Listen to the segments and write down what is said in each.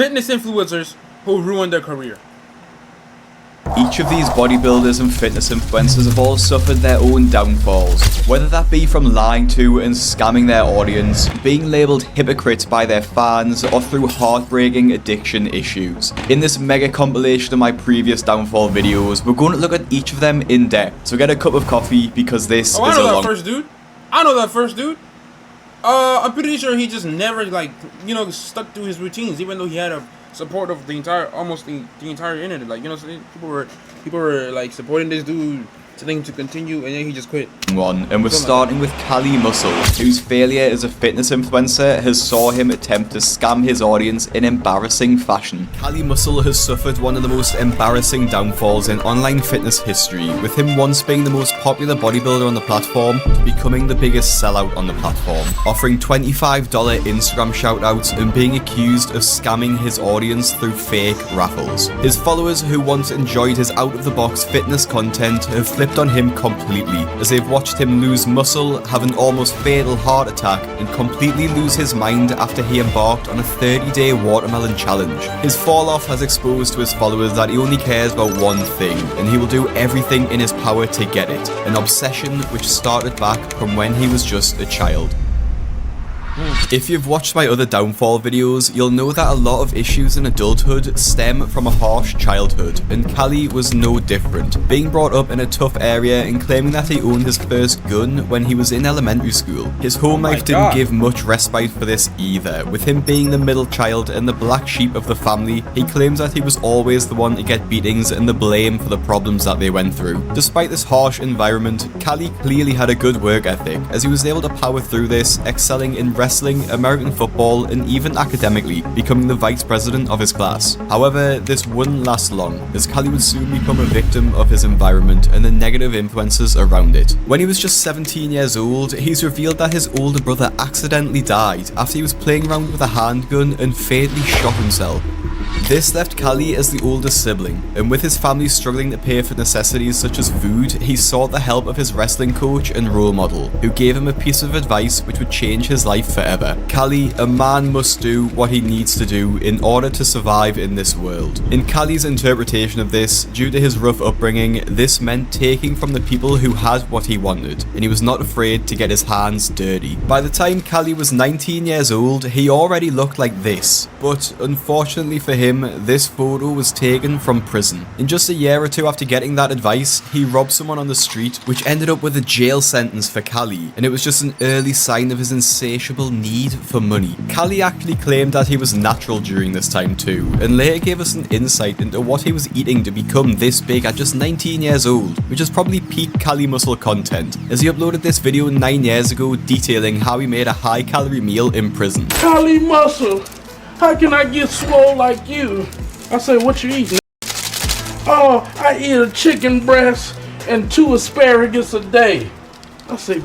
fitness influencers who ruined their career. Each of these bodybuilders and fitness influencers have all suffered their own downfalls, whether that be from lying to and scamming their audience, being labelled hypocrites by their fans, or through heartbreaking addiction issues. In this mega compilation of my previous downfall videos, we're going to look at each of them in depth, so get a cup of coffee because this is a long... I know that first dude. I'm pretty sure he just never, like, you know, stuck to his routines, even though he had a support of the entire, almost the entire internet. Like, you know, people were like supporting this dude, telling him to continue, and then he just quit. And we're starting with Kali Muscle, whose failure as a fitness influencer has saw him attempt to scam his audience in embarrassing fashion. Kali Muscle has suffered one of the most embarrassing downfalls in online fitness history, with him once being the most popular bodybuilder on the platform to becoming the biggest sellout on the platform, offering $25 Instagram shoutouts and being accused of scamming his audience through fake raffles. His followers who once enjoyed his out-of-the-box fitness content have flipped on him completely, as they've watched him lose muscle, have an almost fatal heart attack, and completely lose his mind after he embarked on a 30-day watermelon challenge. His fall-off has exposed to his followers that he only cares about one thing, and he will do everything in his power to get it, an obsession which started back from when he was just a child. If you've watched my other downfall videos, you'll know that a lot of issues in adulthood stem from a harsh childhood, and Kali was no different, being brought up in a tough area and claiming that he owned his first gun when he was in elementary school. His home life didn't give much respite for this either, with him being the middle child and the black sheep of the family. He claims that he was always the one to get beatings and the blame for the problems that they went through. Despite this harsh environment, Kali clearly had a good work ethic, as he was able to power through this, excelling in wrestling, American football, and even academically, becoming the vice president of his class. However, this wouldn't last long, as Kali would soon become a victim of his environment and the negative influences around it. When he was just 17 years old, he's revealed that his older brother accidentally died after he was playing around with a handgun and fatally shot himself. This left Kali as the oldest sibling, and with his family struggling to pay for necessities such as food, he sought the help of his wrestling coach and role model, who gave him a piece of advice which would change his life forever. Kali, a man must do what he needs to do in order to survive in this world. In Kali's interpretation of this, due to his rough upbringing, this meant taking from the people who had what he wanted, and he was not afraid to get his hands dirty. By the time Kali was 19 years old, he already looked like this, but unfortunately for him, this photo was taken from prison. In just a year or two after getting that advice, he robbed someone on the street, which ended up with a jail sentence for Kali, and it was just an early sign of his insatiable need for money. Kali actually claimed that he was natural during this time too, and later gave us an insight into what he was eating to become this big at just 19 years old, which is probably peak Kali Muscle content, as he uploaded this video 9 years ago detailing how he made a high-calorie meal in prison. Kali Muscle, how can I get swole like you? I say, what you eating? Oh, I eat a chicken breast and 2 asparagus a day. I say,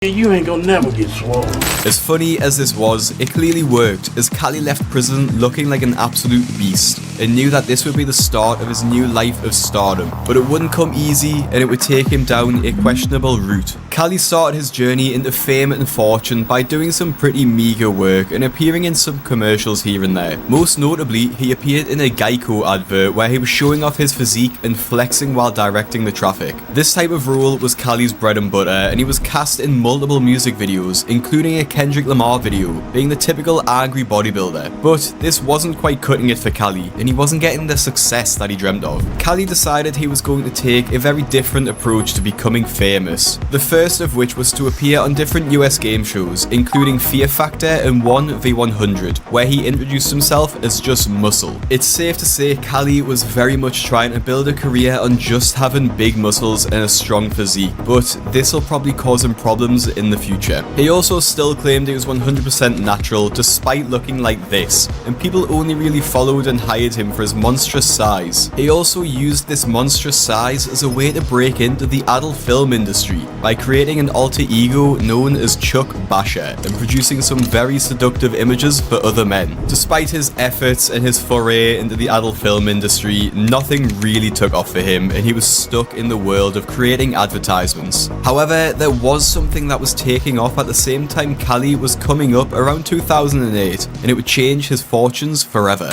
you ain't gonna never get swole. As funny as this was, it clearly worked, as Kali left prison looking like an absolute beast, and knew that this would be the start of his new life of stardom. But it wouldn't come easy, and it would take him down a questionable route. Kali started his journey into fame and fortune by doing some pretty meager work and appearing in some commercials here and there. Most notably, he appeared in a Geico advert where he was showing off his physique and flexing while directing the traffic. This type of role was Kali's bread and butter, and he was cast in multiple music videos, including a Kendrick Lamar video, being the typical angry bodybuilder. But this wasn't quite cutting it for Kali, and he wasn't getting the success that he dreamt of. Kali decided he was going to take a very different approach to becoming famous. The first of which was to appear on different US game shows, including Fear Factor and 1v100, where he introduced himself as just muscle. It's safe to say Kali was very much trying to build a career on just having big muscles and a strong physique, but this will probably cause him problems in the future. He also still claimed he was 100% natural despite looking like this, and people only really followed and hired him for his monstrous size. He also used this monstrous size as a way to break into the adult film industry by creating creating an alter ego known as Chuck Basher and producing some very seductive images for other men. Despite his efforts and his foray into the adult film industry, nothing really took off for him and he was stuck in the world of creating advertisements. However, there was something that was taking off at the same time Cali was coming up around 2008, and it would change his fortunes forever.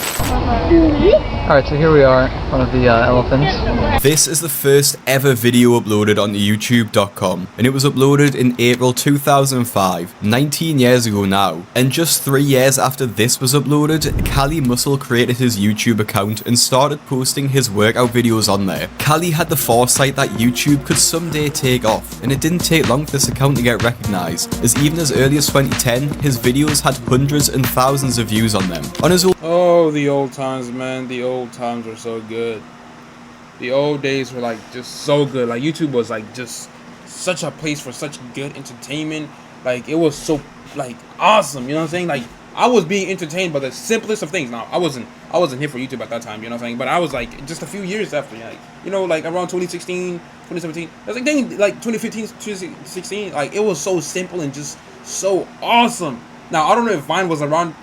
Alright, so here we are in front of the elephants. This is the first ever video uploaded onto YouTube.com, and it was uploaded in April 2005, 19 years ago now. And just 3 years after this was uploaded, Cali Muscle created his YouTube account and started posting his workout videos on there. Cali had the foresight that YouTube could someday take off, and it didn't take long for this account to get recognized, as even as early as 2010, his videos had hundreds and thousands of views on them. On his Oh, the old times, man. The old times were so good. The old days were like just so good. Like YouTube was like just such a place for such good entertainment. Like it was so like awesome. You know what I'm saying? Like I was being entertained by the simplest of things. Now I wasn't here for YouTube at that time. You know what I'm saying? But I was like just a few years after. Like you know, like around 2016, 2017. I was like 2015, 2016. Like it was so simple and just so awesome. Now I don't know if Vine was around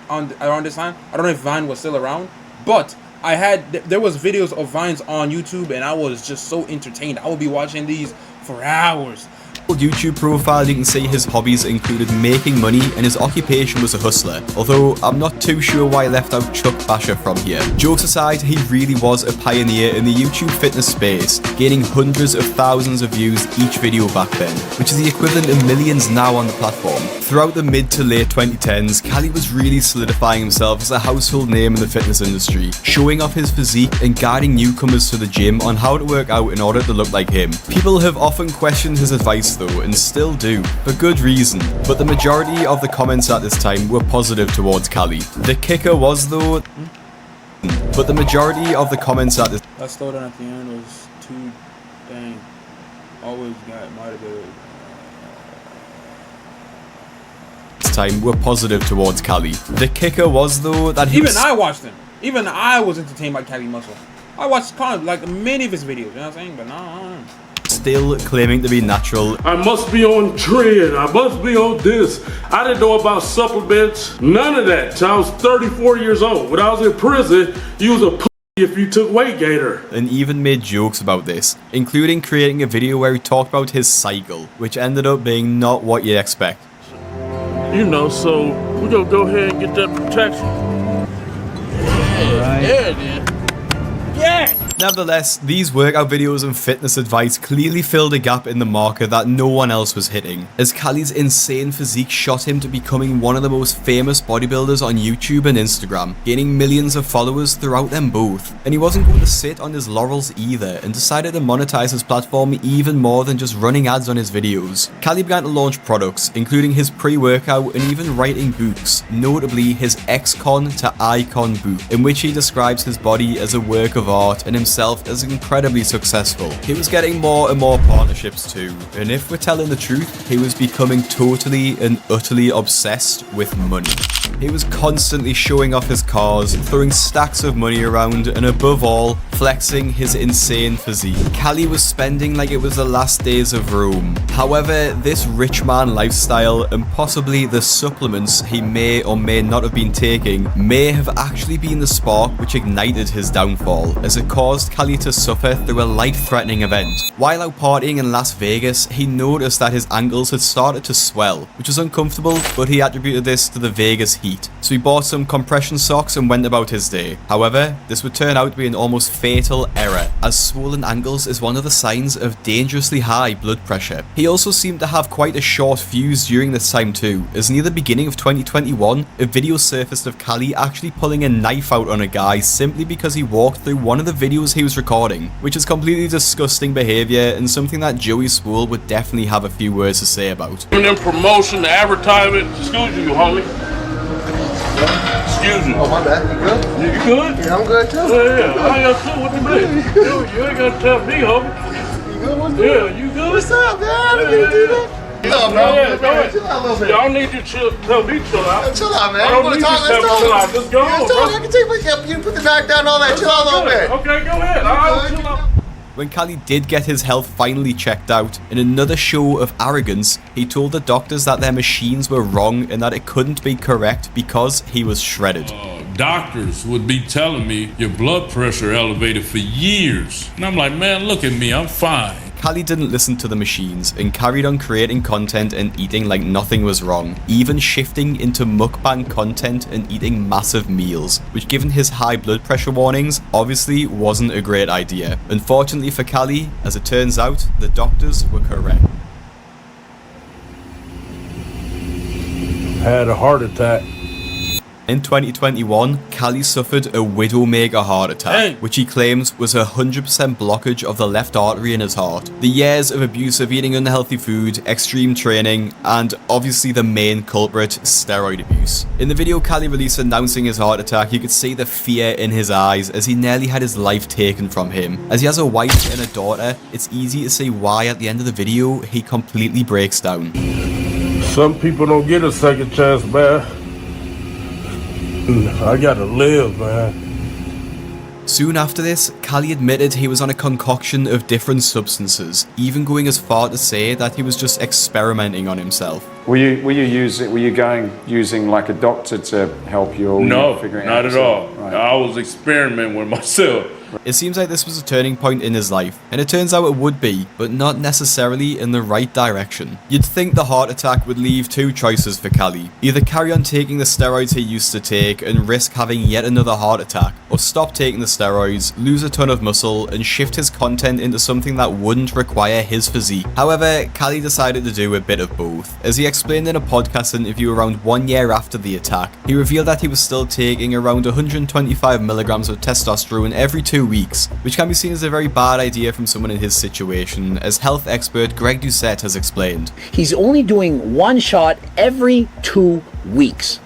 this time. I don't know if Vine was still around, but there was videos of Vines on YouTube, and I was just so entertained. I would be watching these for hours. YouTube profile, you can see his hobbies included making money and his occupation was a hustler, although I'm not too sure why I left out Chuck Basher from here. Jokes aside, he really was a pioneer in the YouTube fitness space, gaining hundreds of thousands of views each video back then, which is the equivalent of millions now on the platform. Throughout the mid to late 2010s, Cali was really solidifying himself as a household name in the fitness industry, showing off his physique and guiding newcomers to the gym on how to work out in order to look like him. People have often questioned his advice though, and still do, for good reason, but the majority of the comments at this time were positive towards Cali. The kicker was though, but the majority of the comments at this That slowdown at the end was too dang. Always got motivated. time were positive towards Cali. The kicker was though that he I watched him. Even I was entertained by Cali Muscle. I watched like many of his videos, you know what I'm saying? But no. Still claiming to be natural. I must be on trend. I must be on this. I didn't know about supplements. None of that till I was 34 years old. When I was in prison, you was a p if you took weight gainer. And even made jokes about this, including creating a video where he talked about his cycle, which ended up being not what you'd expect. You know, so we're gonna go ahead and get that protection. Yeah, yeah, it is. Yeah! Nevertheless, these workout videos and fitness advice clearly filled a gap in the market that no one else was hitting, as Cali's insane physique shot him to becoming one of the most famous bodybuilders on YouTube and Instagram, gaining millions of followers throughout them both. And he wasn't going to sit on his laurels either, and decided to monetize his platform even more than just running ads on his videos. Cali began to launch products, including his pre-workout and even writing books, notably his X-Con to Icon book, in which he describes his body as a work of art and himself as incredibly successful. He was getting more and more partnerships too, and if we're telling the truth, he was becoming totally and utterly obsessed with money. He was constantly showing off his cars, throwing stacks of money around, and above all, flexing his insane physique. Cali was spending like it was the last days of Rome. However, this rich man lifestyle and possibly the supplements he may or may not have been taking may have actually been the spark which ignited his downfall, as it caused Cali to suffer through a life-threatening event. While out partying in Las Vegas, he noticed that his ankles had started to swell, which was uncomfortable, but he attributed this to the Vegas heat. So he bought some compression socks and went about his day. However, this would turn out to be an almost fatal error, as swollen ankles is one of the signs of dangerously high blood pressure. He also seemed to have quite a short fuse during this time too, as near the beginning of 2021, a video surfaced of Cali actually pulling a knife out on a guy simply because he walked through one of the videos he was recording, which is completely disgusting behaviour and something that Joey Swoll would definitely have a few words to say about. And then promotion, the advertisement. Excuse you, homie. Excuse me. Oh, my bad. You good? You good? Yeah, I'm good too. Yeah. I got too. What you mean? You ain't gotta tell me, homie. You good? What's Yeah, you good? What's up, man? I didn't mean to do that. Chill out, bro. Chill out a little bit. Y'all need to tell me chill out. Chill out, man. I don't need you to tell me chill out. Just go on, bro. I can take my cap. You put the knife down, all that. Chill out a little bit. Okay, go ahead. All right, chill out. When Cali did get his health finally checked out, in another show of arrogance, he told the doctors that their machines were wrong and that it couldn't be correct because he was shredded. Doctors would be telling me your blood pressure elevated for years. And I'm like, man, look at me, I'm fine. Cali didn't listen to the machines and carried on creating content and eating like nothing was wrong, even shifting into mukbang content and eating massive meals, which given his high blood pressure warnings, obviously wasn't a great idea. Unfortunately for Cali, as it turns out, the doctors were correct. Had a heart attack. In 2021, Cali suffered a widowmaker heart attack, which he claims was a 100% blockage of the left artery in his heart. The years of abusive eating unhealthy food, extreme training, and obviously the main culprit, steroid abuse. In the video Cali released announcing his heart attack, you could see the fear in his eyes as he nearly had his life taken from him. As he has a wife and a daughter, it's easy to see why at the end of the video, he completely breaks down. Some people don't get a second chance, man. I gotta live, man. Soon after this, Cali admitted he was on a concoction of different substances, even going as far to say that he was just experimenting on himself. Were you using like a doctor to help you? Or No, figuring not out at all. Right. I was experimenting with myself. It seems like this was a turning point in his life, and it turns out it would be, but not necessarily in the right direction. You'd think the heart attack would leave two choices for Cali. Either carry on taking the steroids he used to take and risk having yet another heart attack, or stop taking the steroids, lose a ton of muscle, and shift his content into something that wouldn't require his physique. However, Cali decided to do a bit of both. As he explained in a podcast interview around 1 year after the attack, he revealed that he was still taking around 125 milligrams of testosterone every 2 weeks, which can be seen as a very bad idea from someone in his situation, as health expert Greg Doucette has explained. He's only doing one shot every 2 weeks.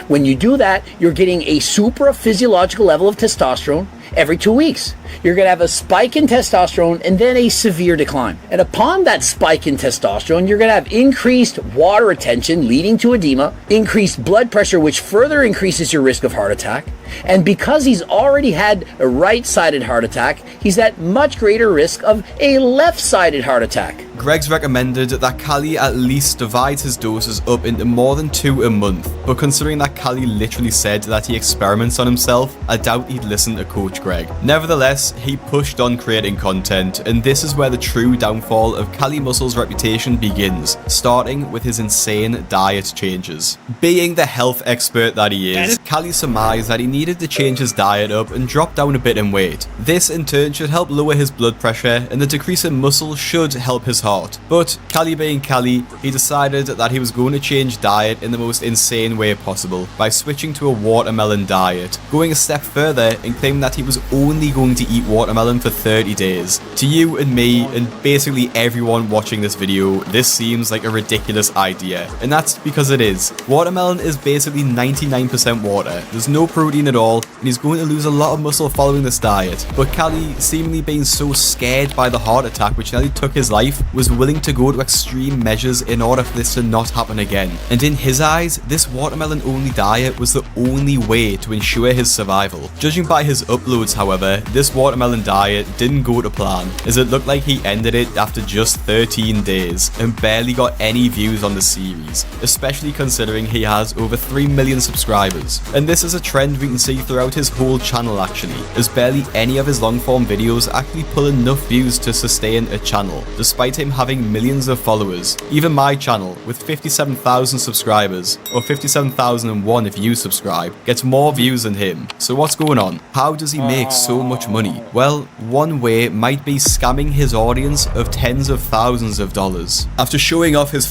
When you do that, you're getting a supra-physiological level of testosterone every 2 weeks. You're going to have a spike in testosterone and then a severe decline. And upon that spike in testosterone, you're going to have increased water retention leading to edema, increased blood pressure, which further increases your risk of heart attack. And because he's already had a right-sided heart attack, he's at much greater risk of a left-sided heart attack. Greg's recommended that Cali at least divides his doses up into more than 2 a month, but considering that Cali literally said that he experiments on himself, I doubt he'd listen to Coach Greg. Nevertheless, he pushed on creating content, and this is where the true downfall of Cali Muscle's reputation begins, starting with his insane diet changes. Being the health expert that he is, Cali surmised that he needed to change his diet up and drop down a bit in weight. This in turn should help lower his blood pressure, and the decrease in muscle should help his heart. But Cali being Cali, he decided that he was going to change diet in the most insane way possible by switching to a watermelon diet, going a step further and claiming that he was only going to eat watermelon for 30 days. To you and me and basically everyone watching this video, this seems like a ridiculous idea, and that's because it is. Watermelon is basically 99% water, there's no protein at all, and he's going to lose a lot of muscle following this diet. But Cali, seemingly being so scared by the heart attack which nearly took his life, was willing to go to extreme measures in order for this to not happen again. And in his eyes, this watermelon only diet was the only way to ensure his survival. Judging by his uploads, however, this watermelon diet didn't go to plan, as it looked like he ended it after just 13 days and barely got any views on the series, especially considering he has over 3 million subscribers. And this is a trend we can see throughout his whole channel actually, as barely any of his long form videos actually pull enough views to sustain a channel, despite him having millions of followers. Even my channel, with 57,000 subscribers, or 57,001 if you subscribe, gets more views than him. So what's going on? How does he make so much money? Well, one way might be scamming his audience of tens of thousands of dollars. After showing off his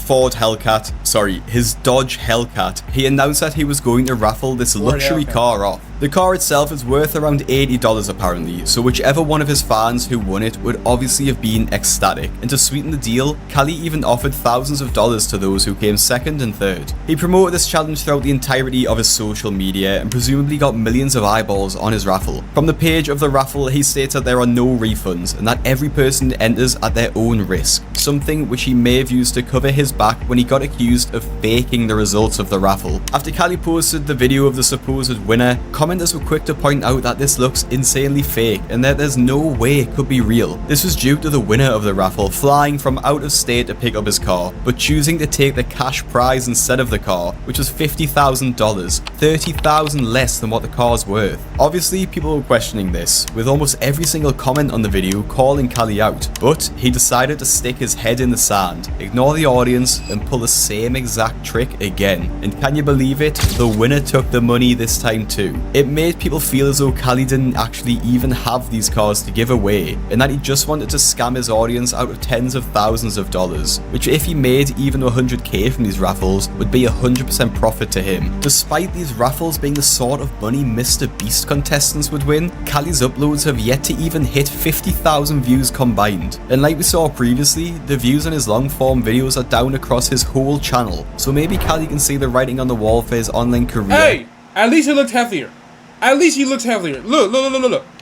Dodge Hellcat, he announced that he was going to raffle this luxury car off. The car itself is worth around $80 apparently, so whichever one of his fans who won it would obviously have been ecstatic. And to sweeten the deal, Cali even offered thousands of dollars to those who came second and third. He promoted this challenge throughout the entirety of his social media and presumably got millions of eyeballs on his raffle. From the page of the raffle, he states that there are no refunds and that every person enters at their own risk. something which he may have used to cover his back when he got accused of faking the results of the raffle. After Cali posted the video of the supposed winner, commenters were quick to point out that this looks insanely fake and that there's no way it could be real. This was due to the winner of the raffle flying from out of state to pick up his car, but choosing to take the cash prize instead of the car, which was $50,000, $30,000 less than what the car's worth. Obviously, people were questioning this, with almost every single comment on the video calling Cali out, but he decided to stick his head in the sand, ignore the audience, and pull the same exact trick again. And can you believe it? The winner took the money this time too. It made people feel as though Cali didn't actually even have these cars to give away, and that he just wanted to scam his audience out of tens of thousands of dollars, which if he made even 100k from these raffles would be 100% profit to him. Despite these raffles being the sort of money Mr. Beast contestants would win, Cali's uploads have yet to even hit 50,000 views combined, and like we saw previously, the views on his long form videos are down across his whole channel, so maybe Cali can see the writing on the wall for his online career. Hey, at least he looked healthier. At least he looks healthier. Look.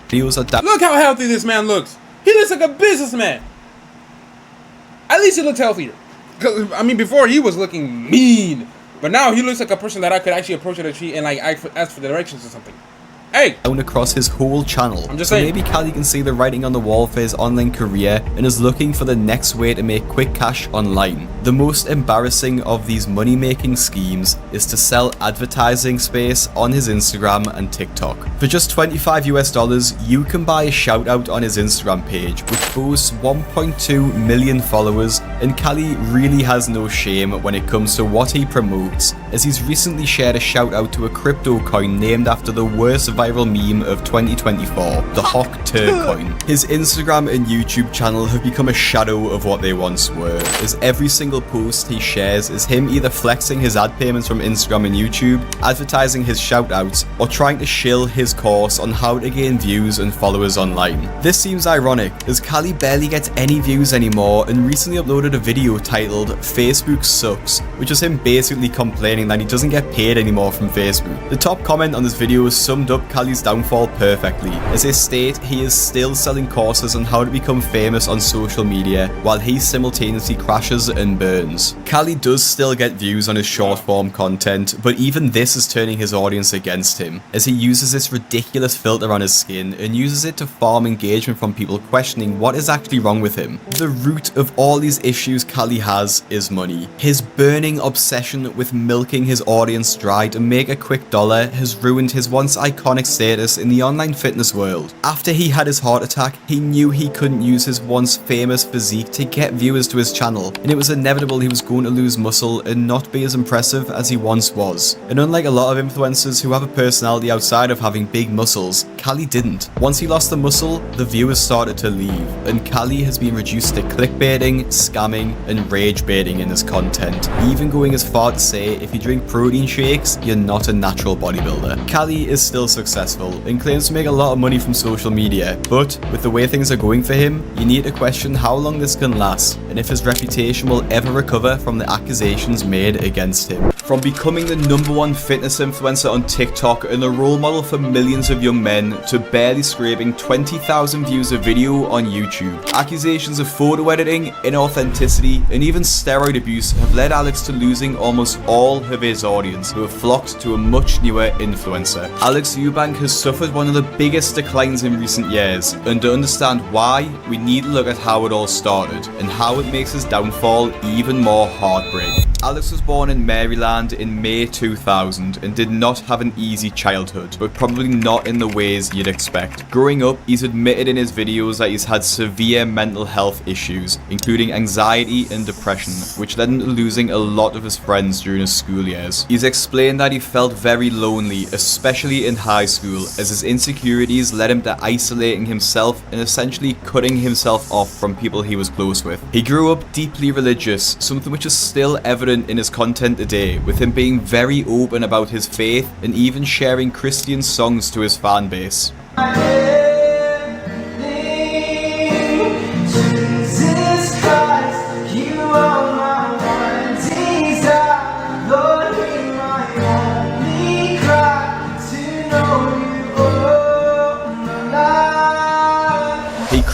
Videos are down. Look how healthy this man looks. He looks like a businessman. At least he looks healthier. 'Cause, I mean, before he was looking mean, but now he looks like a person that I could actually approach at a tree and like ask for directions or something. Hey! Down across his whole channel. I'm just so saying. Maybe Cali can see the writing on the wall for his online career and is looking for the next way to make quick cash online. The most embarrassing of these money-making schemes is to sell advertising space on his Instagram and TikTok. For just $25 you can buy a shout out on his Instagram page, which boasts 1.2 million followers, and Cali really has no shame when it comes to what he promotes, as he's recently shared a shout out to a crypto coin named after the worst viral meme of 2024, the Hawk Turd coin. His Instagram and YouTube channel have become a shadow of what they once were, as every single post he shares is him either flexing his ad payments from Instagram and YouTube, advertising his shoutouts, or trying to shill his course on how to gain views and followers online. This seems ironic, as Cali barely gets any views anymore and recently uploaded a video titled "Facebook Sucks," which is him basically complaining that he doesn't get paid anymore from Facebook. The top comment on this video summed up Cali's downfall perfectly, as they state he is still selling courses on how to become famous on social media while he simultaneously crashes and burns. Cali does still get views on his short form content, but even this is turning his audience against him, as he uses this ridiculous filter on his skin and uses it to farm engagement from people questioning what is actually wrong with him. The root of all these issues Cali has is money. His burning obsession with milking his audience dry to make a quick dollar has ruined his once iconic status in the online fitness world. After he had his heart attack, he knew he couldn't use his once famous physique to get viewers to his channel, and it was inevitable he was going to lose muscle and not be as impressive as he once was. And unlike a lot of influencers who have a personality outside of having big muscles, Cali didn't. Once he lost the muscle, the viewers started to leave, and Cali has been reduced to clickbaiting, scamming, and rage baiting in his content, even going as far to say if you drink protein shakes, you're not a natural bodybuilder. Cali is still successful and claims to make a lot of money from social media, but with the way things are going for him, you need to question how long this can last and if his reputation will ever recover from the accusations made against him. From becoming the #1 fitness influencer on TikTok and a role model for millions of young men to barely scraping 20,000 views a video on YouTube, accusations of photo editing, inauthenticity, and even steroid abuse have led Alex to losing almost all of his audience, who have flocked to a much newer influencer. Alex Eubank has suffered one of the biggest declines in recent years, and to understand why, we need to look at how it all started and how it makes his downfall even more heartbreaking. Alex was born in Maryland in May 2000 and did not have an easy childhood, but probably not in the ways you'd expect. Growing up, he's admitted in his videos that he's had severe mental health issues, including anxiety and depression, which led him to losing a lot of his friends during his school years. He's explained that he felt very lonely, especially in high school, as his insecurities led him to isolating himself and essentially cutting himself off from people he was close with. He grew up deeply religious, something which is still evident in his content today, with him being very open about his faith and even sharing Christian songs to his fan base.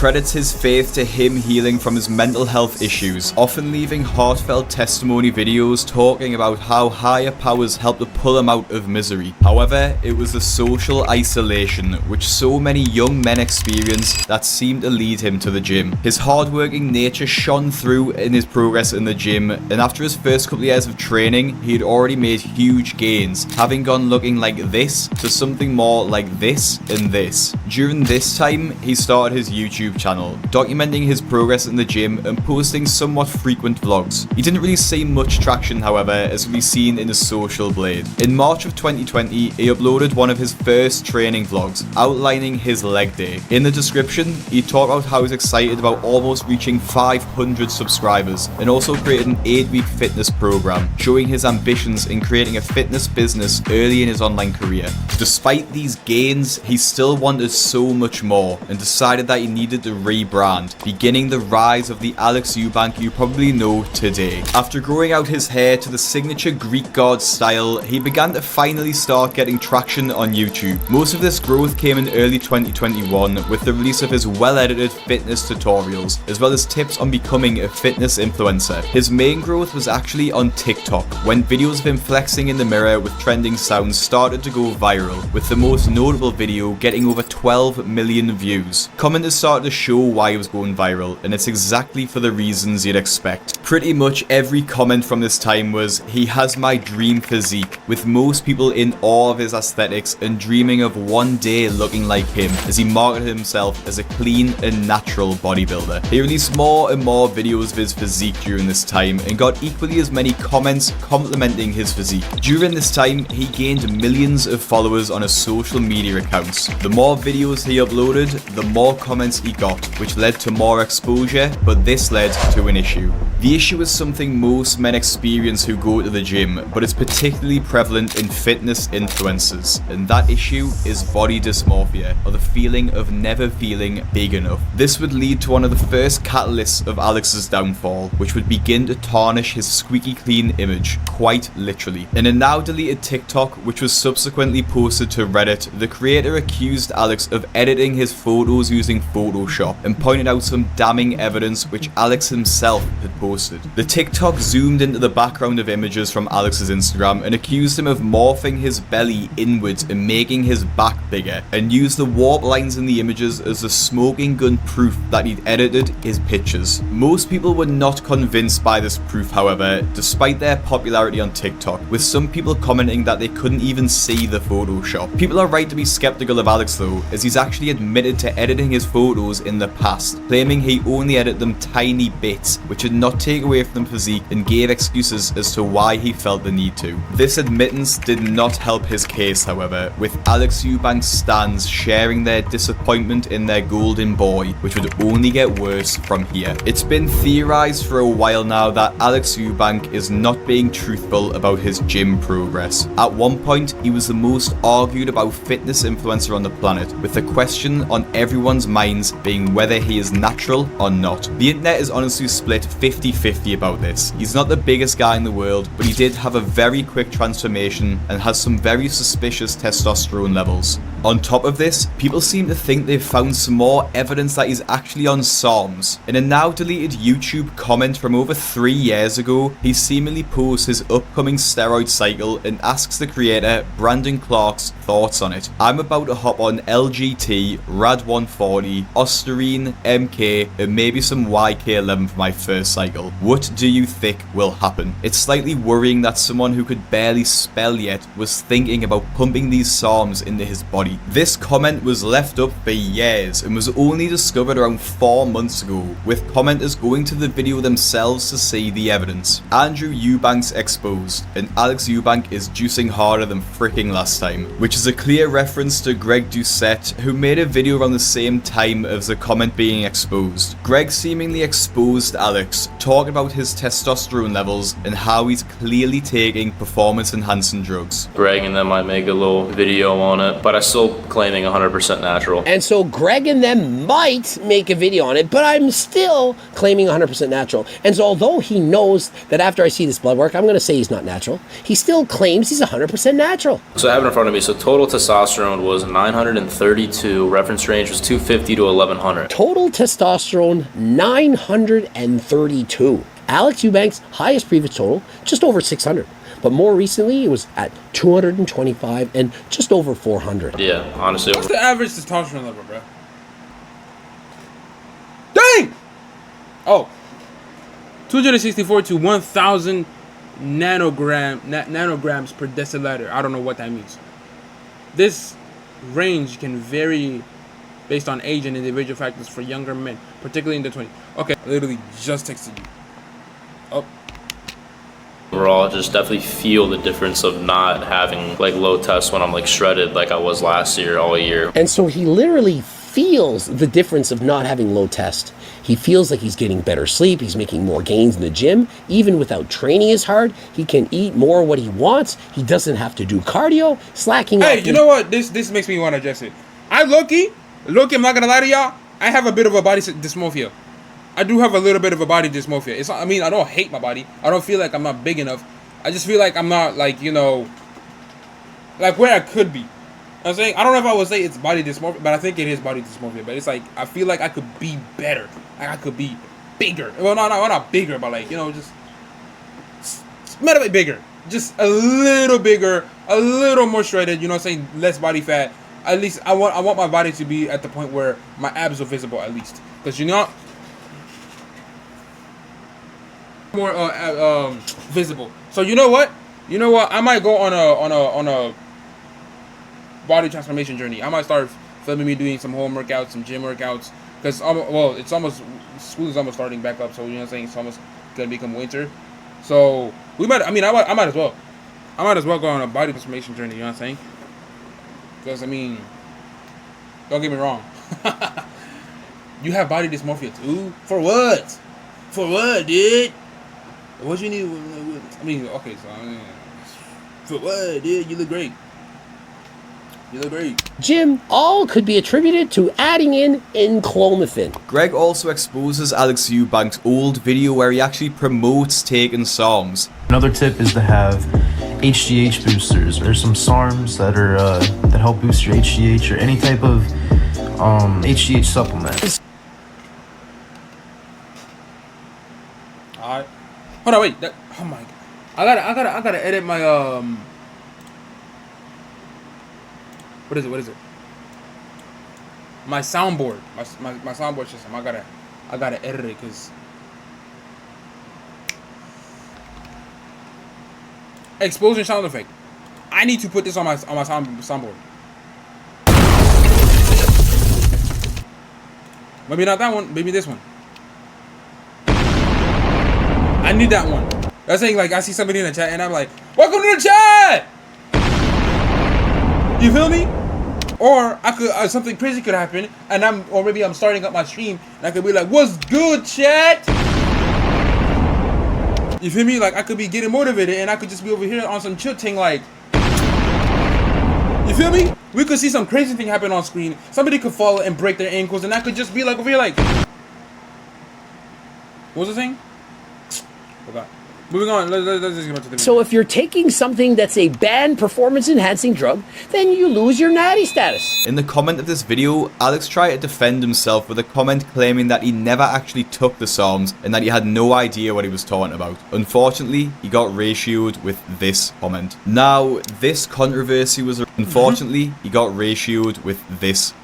credits his faith to him healing from his mental health issues, often leaving heartfelt testimony videos talking about how higher powers helped to pull him out of misery. However, it was the social isolation which so many young men experience that seemed to lead him to the gym. His hardworking nature shone through in his progress in the gym, and after his first couple of years of training, he had already made huge gains, having gone looking like this to something more like this and this. During this time, he started his YouTube channel, documenting his progress in the gym and posting somewhat frequent vlogs. He didn't really see much traction, however, as can be seen in his social blade. In March of 2020, he uploaded one of his first training vlogs, outlining his leg day. In the description, he talked about how he's excited about almost reaching 500 subscribers, and also created an 8-week fitness program, showing his ambitions in creating a fitness business early in his online career. Despite these gains, he still wanted so much more, and decided that he needed to rebrand, beginning the rise of the Alex Eubank you probably know today. After growing out his hair to the signature Greek god style, he began to finally start getting traction on YouTube. Most of this growth came in early 2021 with the release of his well-edited fitness tutorials, as well as tips on becoming a fitness influencer. His main growth was actually on TikTok, when videos of him flexing in the mirror with trending sounds started to go viral, with the most notable video getting over 12 million views. Commenters started to show why he was going viral, and it's exactly for the reasons you'd expect. Pretty much every comment from this time was, "He has my dream physique," with most people in awe of his aesthetics and dreaming of one day looking like him, as he marketed himself as a clean and natural bodybuilder. He released more and more videos of his physique during this time, and got equally as many comments complimenting his physique. During this time, he gained millions of followers on his social media accounts. The more videos he uploaded, the more comments he got, which led to more exposure, but this led to an issue. The issue is something most men experience who go to the gym, but it's particularly prevalent in fitness influencers, and that issue is body dysmorphia, or the feeling of never feeling big enough. This would lead to one of the first catalysts of Alex's downfall, which would begin to tarnish his squeaky clean image, quite literally. In a now deleted TikTok, which was subsequently posted to Reddit, the creator accused Alex of editing his photos using Photoshop, and pointed out some damning evidence which Alex himself had posted. The TikTok zoomed into the background of images from Alex's Instagram and accused him of morphing his belly inwards and making his back bigger, and used the warp lines in the images as a smoking gun proof that he'd edited his pictures. Most people were not convinced by this proof, however, despite their popularity on TikTok, with some people commenting that they couldn't even see the Photoshop. People are right to be skeptical of Alex though, as he's actually admitted to editing his photos in the past, claiming he only edited them tiny bits, which did not take away from the physique, and gave excuses as to why he felt the need to. This admittance did not help his case, however, with Alex Eubank's stans sharing their disappointment in their golden boy, which would only get worse from here. It's been theorized for a while now that Alex Eubank is not being truthful about his gym progress. At one point, he was the most argued about fitness influencer on the planet, with the question on everyone's minds being whether he is natural or not. The internet is honestly split 50-50 about this. He's not the biggest guy in the world, but he did have a very quick transformation and has some very suspicious testosterone levels. On top of this, people seem to think they've found some more evidence that he's actually on SARMs. In a now deleted YouTube comment from over 3 years ago, he seemingly posts his upcoming steroid cycle and asks the creator, Brandon Clark's, thoughts on it. "I'm about to hop on LGT, Rad 140, Osterine, MK, and maybe some YK11 for my first cycle. What do you think will happen?" It's slightly worrying that someone who could barely spell yet was thinking about pumping these SARMs into his body. This comment was left up for years and was only discovered around 4 months ago, with commenters going to the video themselves to see the evidence. Andrew Eubank's exposed, and Alex Eubank is juicing harder than fricking last time, which is a clear reference to Greg Doucette, who made a video around the same time as the comment being exposed. Greg seemingly exposed Alex, talking about his testosterone levels and how he's clearly taking performance enhancing drugs. Greg and them might make a little video on it, but I still claiming 100% natural. And so Greg and them might make a video on it, but I'm still claiming 100% natural. And so although he knows that after I see this blood work, I'm going to say he's not natural, he still claims he's 100% natural. So I have it in front of me front of me. So total testosterone was 932. Reference range was 250 to 1100. Total testosterone 932. Alex Eubanks' highest previous total, just over 600. But more recently, it was at 225 and just over 400. Yeah, honestly. What's the average testosterone level, bro? Dang! Oh. 264 to 1,000 nanograms per deciliter. I don't know what that means. This range can vary based on age and individual factors for younger men, particularly in the 20s. Okay, I literally just texted you. Oh. Overall, just definitely feel the difference of not having like low test when I'm like shredded like I was last year, all year. And so he literally feels the difference of not having low test. He feels like he's getting better sleep, he's making more gains in the gym, even without training as hard. He can eat more what he wants, he doesn't have to do cardio, slacking Hey, off. you know what? This makes me want to address it. I'm not gonna lie to y'all, I have a bit of a body dysmorphia. I do have a little bit of a body dysmorphia. It's not, I mean, I don't hate my body. I don't feel like I'm not big enough. I just feel like I'm not, like, you know, like where I could be. You know what I'm saying? I don't know if I would say it's body dysmorphia, but I think it is body dysmorphia. But it's like, I feel like I could be better. Like, I could be bigger. Well, no, not bigger, but like, you know, just a bit bigger. Just a little bigger, a little more shredded, you know what I'm saying? Less body fat. At least, I want my body to be at the point where my abs are visible, at least. Because, you know, more visible. So you know what? I might go on a body transformation journey. I might start filming me doing some home workouts, some gym workouts. Because it's almost, school is almost starting back up. So you know what I'm saying? It's almost gonna become winter. So I might as well. I might as well go on a body transformation journey. You know what I'm saying? Because I mean, don't get me wrong. You have body dysmorphia too. For what? For what, dude? What you need? I mean, okay, so for what, dude? You look great. You look great. Jim, all could be attributed to adding in clomiphene. Greg also exposes Alex Eubanks' old video where he actually promotes taking SARMs. Another tip is to have HGH boosters. There's some SARMs that are that help boost your HGH or any type of HGH supplement. Alright. Hold on, wait. Oh my god. I gotta edit my What is it? My soundboard. My soundboard system. I gotta edit it because explosion sound effect. I need to put this on my soundboard. Maybe not that one, maybe this one. I need that one. That's saying, like, I see somebody in the chat and I'm like, welcome to the chat! You feel me? Or I could something crazy could happen and maybe I'm starting up my stream and I could be like, what's good, chat? You feel me? Like, I could be getting motivated and I could just be over here on some chill thing, like, you feel me? We could see some crazy thing happen on screen. Somebody could fall and break their ankles and I could just be like over here like, what was the thing? Forgot. Moving on, let's just get back to the video. So if you're taking something that's a banned performance-enhancing drug, then you lose your natty status. In the comment of this video, Alex tried to defend himself with a comment claiming that he never actually took the SARMs and that he had no idea what he was talking about. Unfortunately, he got ratioed with this comment. Now, this controversy was... Unfortunately, he got ratioed with this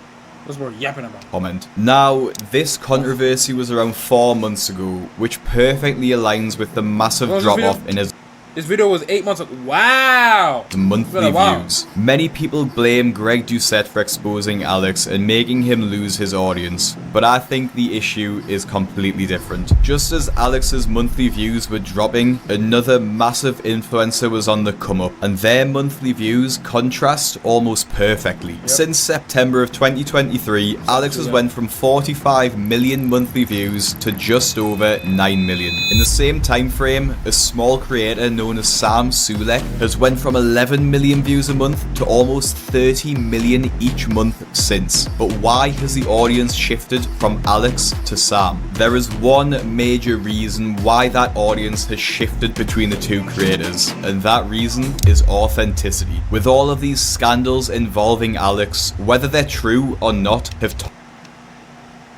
That's what we're yapping about. comment. Now, this controversy was around 4 months ago, which perfectly aligns with the massive drop-off in his... This video was 8 months ago. Wow! Monthly views. Many people blame Greg Doucette for exposing Alex and making him lose his audience, but I think the issue is completely different. Just as Alex's monthly views were dropping, another massive influencer was on the come up, and their monthly views contrast almost perfectly. Yep. Since September of 2023, Alex has went from 45 million monthly views to just over 9 million. In the same time frame, a small creator known known as Sam Sulek, has went from 11 million views a month to almost 30 million each month since. But why has the audience shifted from Alex to Sam? There is one major reason why that audience has shifted between the two creators, and that reason is authenticity. With all of these scandals involving Alex, whether they're true or not, have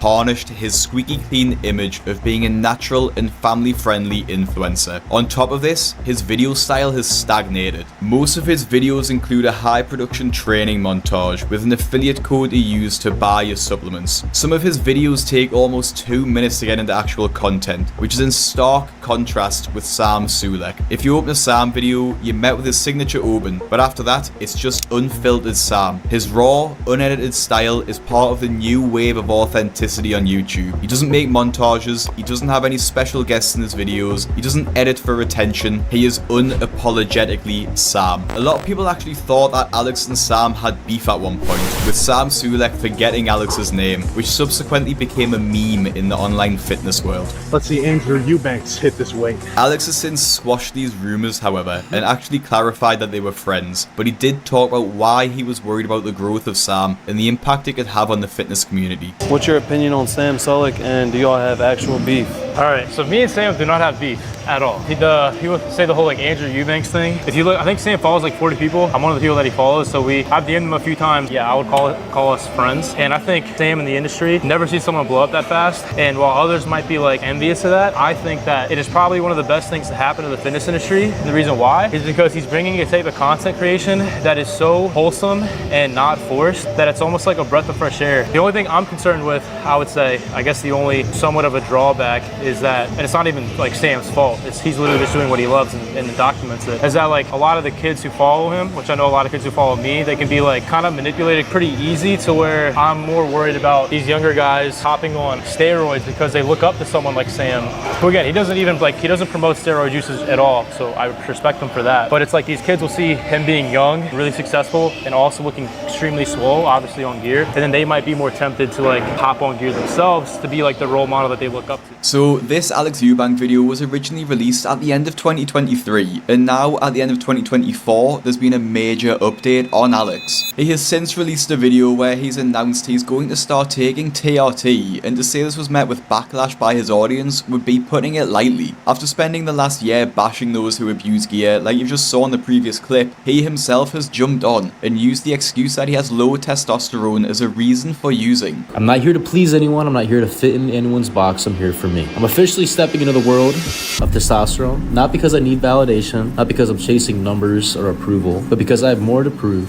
tarnished his squeaky clean image of being a natural and family-friendly influencer. On top of this, his video style has stagnated. Most of his videos include a high-production training montage with an affiliate code to use to buy your supplements. Some of his videos take almost 2 minutes to get into actual content, which is in stark contrast with Sam Sulek. If you open a Sam video, you're met with his signature open, but after that, it's just unfiltered Sam. His raw, unedited style is part of the new wave of authenticity on YouTube. He doesn't make montages, he doesn't have any special guests in his videos, he doesn't edit for attention, he is unapologetically Sam. A lot of people actually thought that Alex and Sam had beef at one point, with Sam Sulek forgetting Alex's name, which subsequently became a meme in the online fitness world. Let's see Andrew Eubanks hit this weight. Alex has since squashed these rumors, however, and actually clarified that they were friends, but he did talk about why he was worried about the growth of Sam and the impact it could have on the fitness community. What's your opinion on Sam Sulek, and do y'all have actual beef? Alright, so me and Sam do not have beef at all. He would say the whole like Andrew Eubanks thing. If you look, I think Sam follows like 40 people. I'm one of the people that he follows, so I've DM'd him a few times. Yeah, I would call us friends. And I think Sam in the industry never sees someone blow up that fast. And while others might be like envious of that, I think that it is probably one of the best things to happen to the fitness industry. And the reason why is because he's bringing a type of content creation that is so wholesome and not forced that it's almost like a breath of fresh air. The only thing I'm concerned with, I would say, I guess the only somewhat of a drawback is that, and it's not even like Sam's fault, he's literally just doing what he loves and documents it, is that like a lot of the kids who follow him, which I know a lot of kids who follow me, they can be like kind of manipulated pretty easy, to where I'm more worried about these younger guys hopping on steroids because they look up to someone like Sam, who again, he doesn't promote steroid uses at all, so I respect him for that. But it's like these kids will see him being young, really successful, and also looking extremely swole, obviously on gear, and then they might be more tempted to like hop on gear themselves to be like the role model that they look up to. So this Alex Eubank video was originally released at the end of 2023, and now at the end of 2024 there's been a major update on Alex. He has since released a video where he's announced he's going to start taking TRT, and to say this was met with backlash by his audience would be putting it lightly. After spending the last year bashing those who abuse gear, like you just saw in the previous clip, he himself has jumped on and used the excuse that he has low testosterone as a reason for using. I'm not here to please anyone, I'm not here to fit in anyone's box, I'm here for me. I'm officially stepping into the world of testosterone, not because I need validation, not because I'm chasing numbers or approval, but because I have more to prove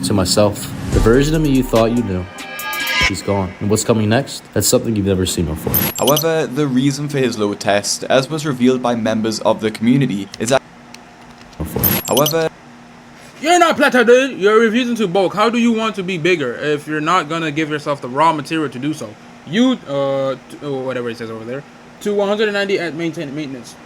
to myself. The version of me you thought you knew, he's gone. And what's coming next? That's something you've never seen before. However, the reason for his low test, as was revealed by members of the community, is that you're not plateau, dude. You're refusing to bulk. How do you want to be bigger if you're not gonna give yourself the raw material to do so? You, whatever it says over there, to 190 at maintenance.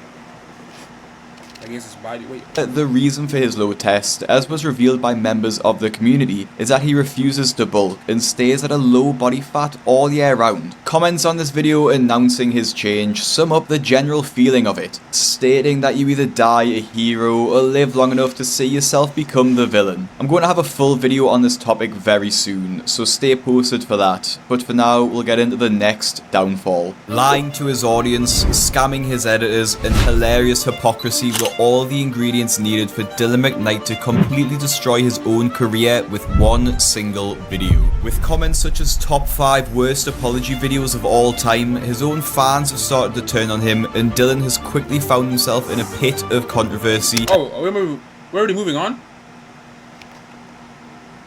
I guess it's body weight. The reason for his low test, as was revealed by members of the community, is that he refuses to bulk and stays at a low body fat all year round. Comments on this video announcing his change sum up the general feeling of it, stating that you either die a hero or live long enough to see yourself become the villain. I'm going to have a full video on this topic very soon, so stay posted for that, but for now we'll get into the next downfall. Lying to his audience, scamming his editors, and hilarious hypocrisy were all the ingredients needed for Dylan McKnight to completely destroy his own career with one single video. With comments such as top 5 worst apology videos of all time, his own fans have started to turn on him, and Dylan has quickly found himself in a pit of controversy. Oh, we're already moving on?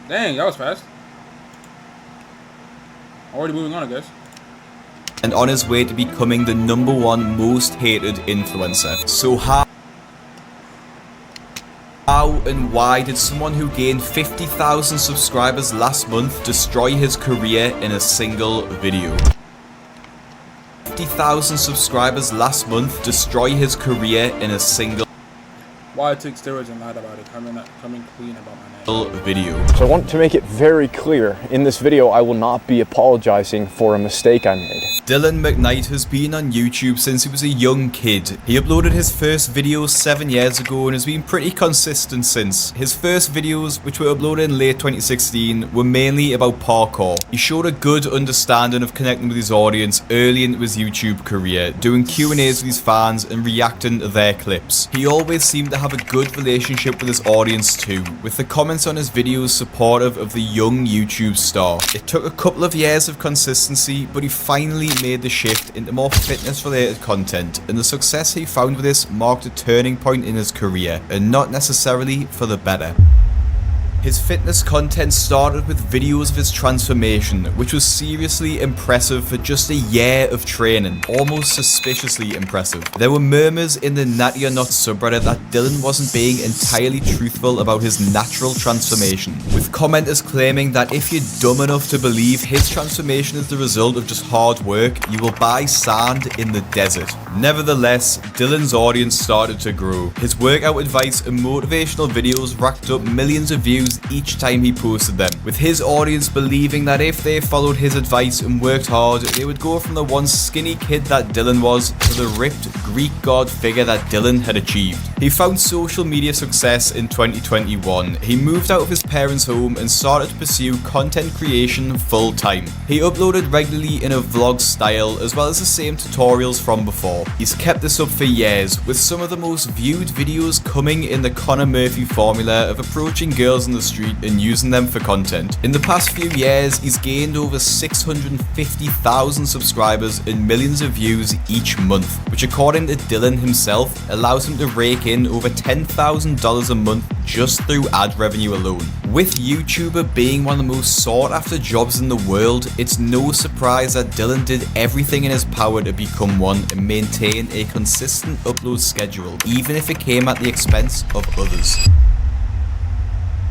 Dang, that was fast. Already moving on, I guess. And on his way to becoming the #1 most hated influencer. So how and why did someone who gained 50,000 subscribers last month destroy his career in a single video? 50,000 subscribers last month destroy his career in a single Why I took steroids and lied about it, coming clean about my name. Video. So I want to make it very clear, in this video I will not be apologizing for a mistake I made. Dylan McKnight has been on YouTube since he was a young kid. He uploaded his first videos 7 years ago and has been pretty consistent since. His first videos, which were uploaded in late 2016, were mainly about parkour. He showed a good understanding of connecting with his audience early into his YouTube career, doing Q&As with his fans and reacting to their clips. He always seemed to have a good relationship with his audience too, with the comments on his videos supportive of the young YouTube star. It took a couple of years of consistency, but he finally made the shift into more fitness related content, and the success he found with this marked a turning point in his career, and not necessarily for the better. His fitness content started with videos of his transformation, which was seriously impressive for just a year of training, almost suspiciously impressive. There were murmurs in the Natty or Not subreddit that Dylan wasn't being entirely truthful about his natural transformation, with commenters claiming that if you're dumb enough to believe his transformation is the result of just hard work, you will buy sand in the desert. Nevertheless, Dylan's audience started to grow. His workout advice and motivational videos racked up millions of views each time he posted them, with his audience believing that if they followed his advice and worked hard, they would go from the once skinny kid that Dylan was to the ripped Greek god figure that Dylan had achieved. He found social media success in 2021. He moved out of his parents' home and started to pursue content creation full time. He uploaded regularly in a vlog style as well as the same tutorials from before. He's kept this up for years, with some of the most viewed videos coming in the Connor Murphy formula of approaching girls in the street and using them for content. In the past few years, he's gained over 650,000 subscribers and millions of views each month, which according to Dylan himself allows him to rake in over $10,000 a month just through ad revenue alone. With YouTuber being one of the most sought after jobs in the world, it's no surprise that Dylan did everything in his power to become one and maintain a consistent upload schedule, even if it came at the expense of others.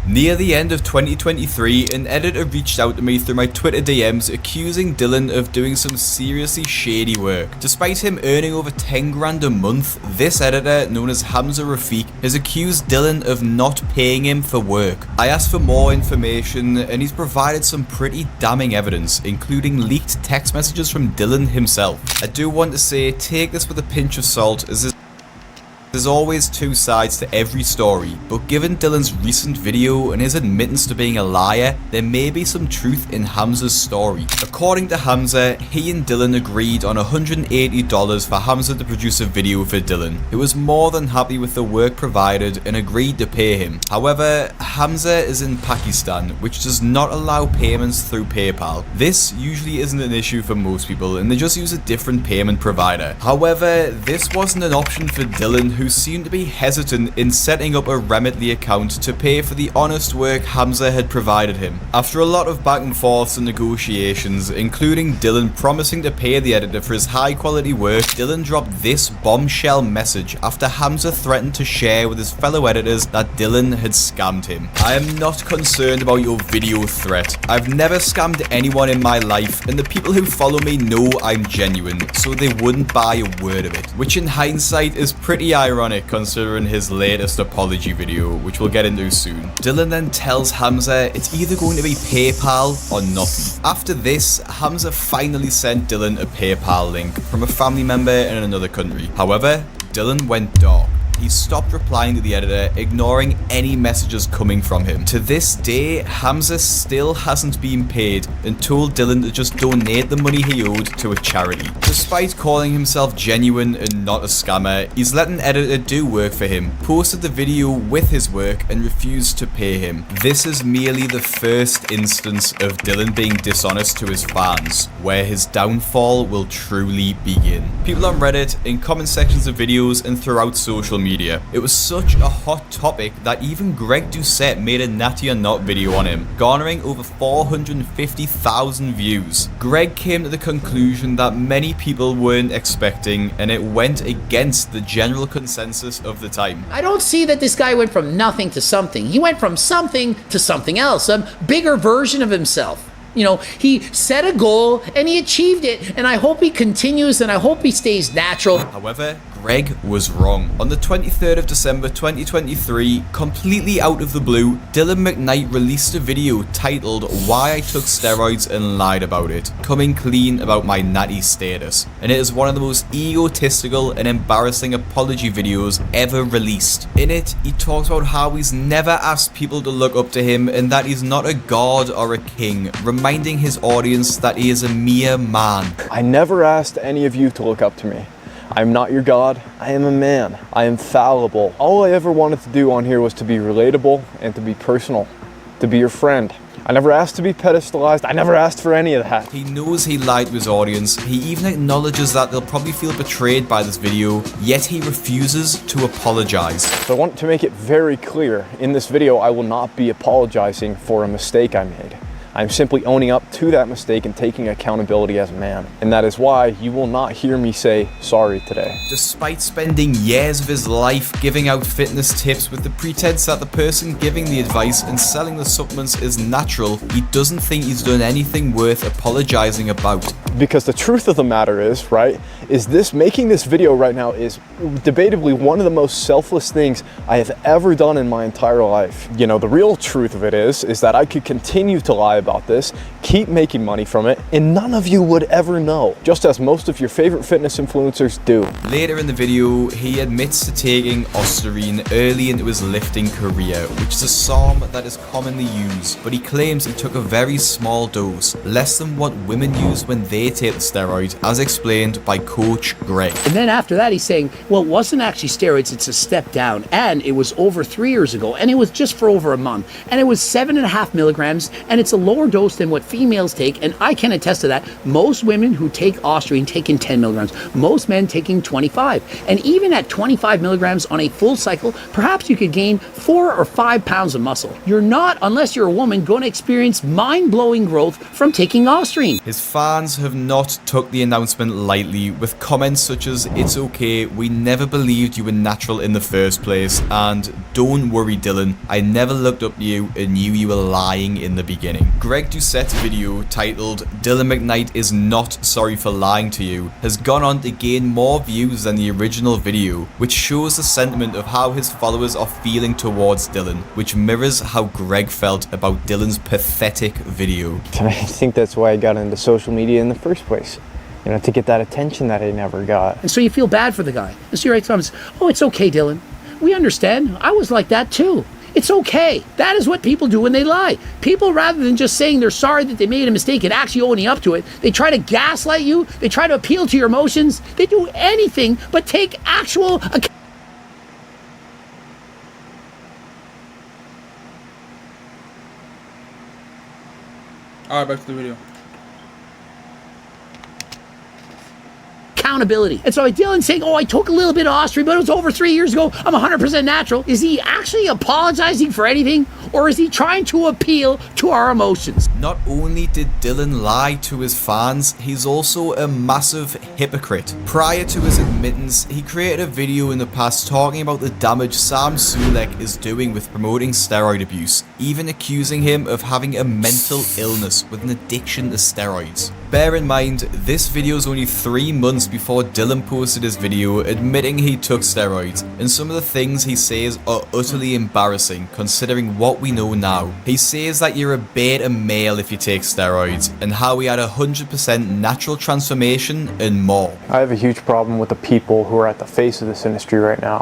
Near the end of 2023, an editor reached out to me through my Twitter DMs accusing Dylan of doing some seriously shady work. Despite him earning over 10 grand a month, this editor, known as Hamza Rafiq, has accused Dylan of not paying him for work. I asked for more information and he's provided some pretty damning evidence, including leaked text messages from Dylan himself. I do want to say, take this with a pinch of salt, as there's always two sides to every story, but given Dylan's recent video and his admittance to being a liar, there may be some truth in Hamza's story. According to Hamza, he and Dylan agreed on $180 for Hamza to produce a video for Dylan, who was more than happy with the work provided and agreed to pay him. However, Hamza is in Pakistan, which does not allow payments through PayPal. This usually isn't an issue for most people and they just use a different payment provider. However, this wasn't an option for Dylan, who seemed to be hesitant in setting up a Remitly account to pay for the honest work Hamza had provided him. After a lot of back and forths and negotiations, including Dylan promising to pay the editor for his high quality work, Dylan dropped this bombshell message after Hamza threatened to share with his fellow editors that Dylan had scammed him. I am not concerned about your video threat. I've never scammed anyone in my life, and the people who follow me know I'm genuine, so they wouldn't buy a word of it. Which in hindsight is pretty ironic considering his latest apology video, which we'll get into soon. Dylan then tells Hamza it's either going to be PayPal or nothing. After this, Hamza finally sent Dylan a PayPal link from a family member in another country. However, Dylan went dark. He stopped replying to the editor, ignoring any messages coming from him. To this day, Hamza still hasn't been paid and told Dylan to just donate the money he owed to a charity. Despite calling himself genuine and not a scammer, he's let an editor do work for him, posted the video with his work and refused to pay him. This is merely the first instance of Dylan being dishonest to his fans, where his downfall will truly begin. People on Reddit, in comment sections of videos and throughout social media, it was such a hot topic that even Greg Doucette made a Natty or Not video on him, garnering over 450,000 views. Greg came to the conclusion that many people weren't expecting, and it went against the general consensus of the time. I don't see that this guy went from nothing to something. He went from something to something else, a bigger version of himself. You know, he set a goal and he achieved it, and I hope he continues and I hope he stays natural. However, Greg was wrong. On the 23rd of December 2023, completely out of the blue, Dylan McKnight released a video titled "Why I Took Steroids and Lied About It, Coming Clean About My Natty Status," and it is one of the most egotistical and embarrassing apology videos ever released. In it, he talks about how he's never asked people to look up to him and that he's not a god or a king, reminding his audience that he is a mere man. I never asked any of you to look up to me. I am not your God. I am a man. I am fallible. All I ever wanted to do on here was to be relatable and to be personal, to be your friend. I never asked to be pedestalized. I never asked for any of that. He knows he lied to his audience. He even acknowledges that they'll probably feel betrayed by this video, yet he refuses to apologize. So I want to make it very clear, in this video I will not be apologizing for a mistake I made. I'm simply owning up to that mistake and taking accountability as a man. And that is why you will not hear me say sorry today. Despite spending years of his life giving out fitness tips with the pretense that the person giving the advice and selling the supplements is natural, he doesn't think he's done anything worth apologizing about. Because the truth of the matter is, right, making this video right now is debatably one of the most selfless things I have ever done in my entire life. You know, the real truth of it is that I could continue to lie about this, keep making money from it, and none of you would ever know, just as most of your favorite fitness influencers do. Later in the video, he admits to taking Ostarine early into his lifting career, which is a SARM that is commonly used, but he claims he took a very small dose, less than what women use when they take the steroid, as explained by Coach Greg. And then after that, he's saying, well, it wasn't actually steroids, it's a step down, and it was over 3 years ago, and it was just for over a month, and it was 7.5 milligrams, and it's a lower dose than what females take, and I can attest to that. Most women who take Ostarine taking 10 milligrams, most men taking 25, and even at 25 milligrams on a full cycle, perhaps you could gain 4 or 5 pounds of muscle. You're not, unless you're a woman, going to experience mind-blowing growth from taking Ostarine. His fans have not took the announcement lightly, with comments such as "It's okay, we never believed you were natural in the first place," and "Don't worry Dylan, I never looked up to you and knew you were lying in the beginning." Greg Doucette's video titled "Dylan McKnight is not sorry for lying to you" has gone on to gain more views than the original video, which shows the sentiment of how his followers are feeling towards Dylan, which mirrors how Greg felt about Dylan's pathetic video. I think that's why I got into social media in the first place. You know, to get that attention that I never got. And so you feel bad for the guy. And so you write comments, "Oh, it's okay, Dylan. We understand. I was like that too. It's okay." That is what people do when they lie. People, rather than just saying they're sorry that they made a mistake and actually owning up to it, they try to gaslight you, they try to appeal to your emotions, they do anything but take actual Alright, back to the video. accountability. And so Dylan saying, "Oh, I took a little bit of Ostarine, but it was over 3 years ago. I'm 100% natural." Is he actually apologizing for anything, or is he trying to appeal to our emotions? Not only did Dylan lie to his fans, he's also a massive hypocrite. Prior to his admittance, he created a video in the past talking about the damage Sam Sulek is doing with promoting steroid abuse, even accusing him of having a mental illness with an addiction to steroids. Bear in mind, this video is only 3 months before Dylan posted his video admitting he took steroids, and some of the things he says are utterly embarrassing considering what we know now. He says that you're a beta male if you take steroids, and how he had 100% natural transformation and more. I have a huge problem with the people who are at the face of this industry right now.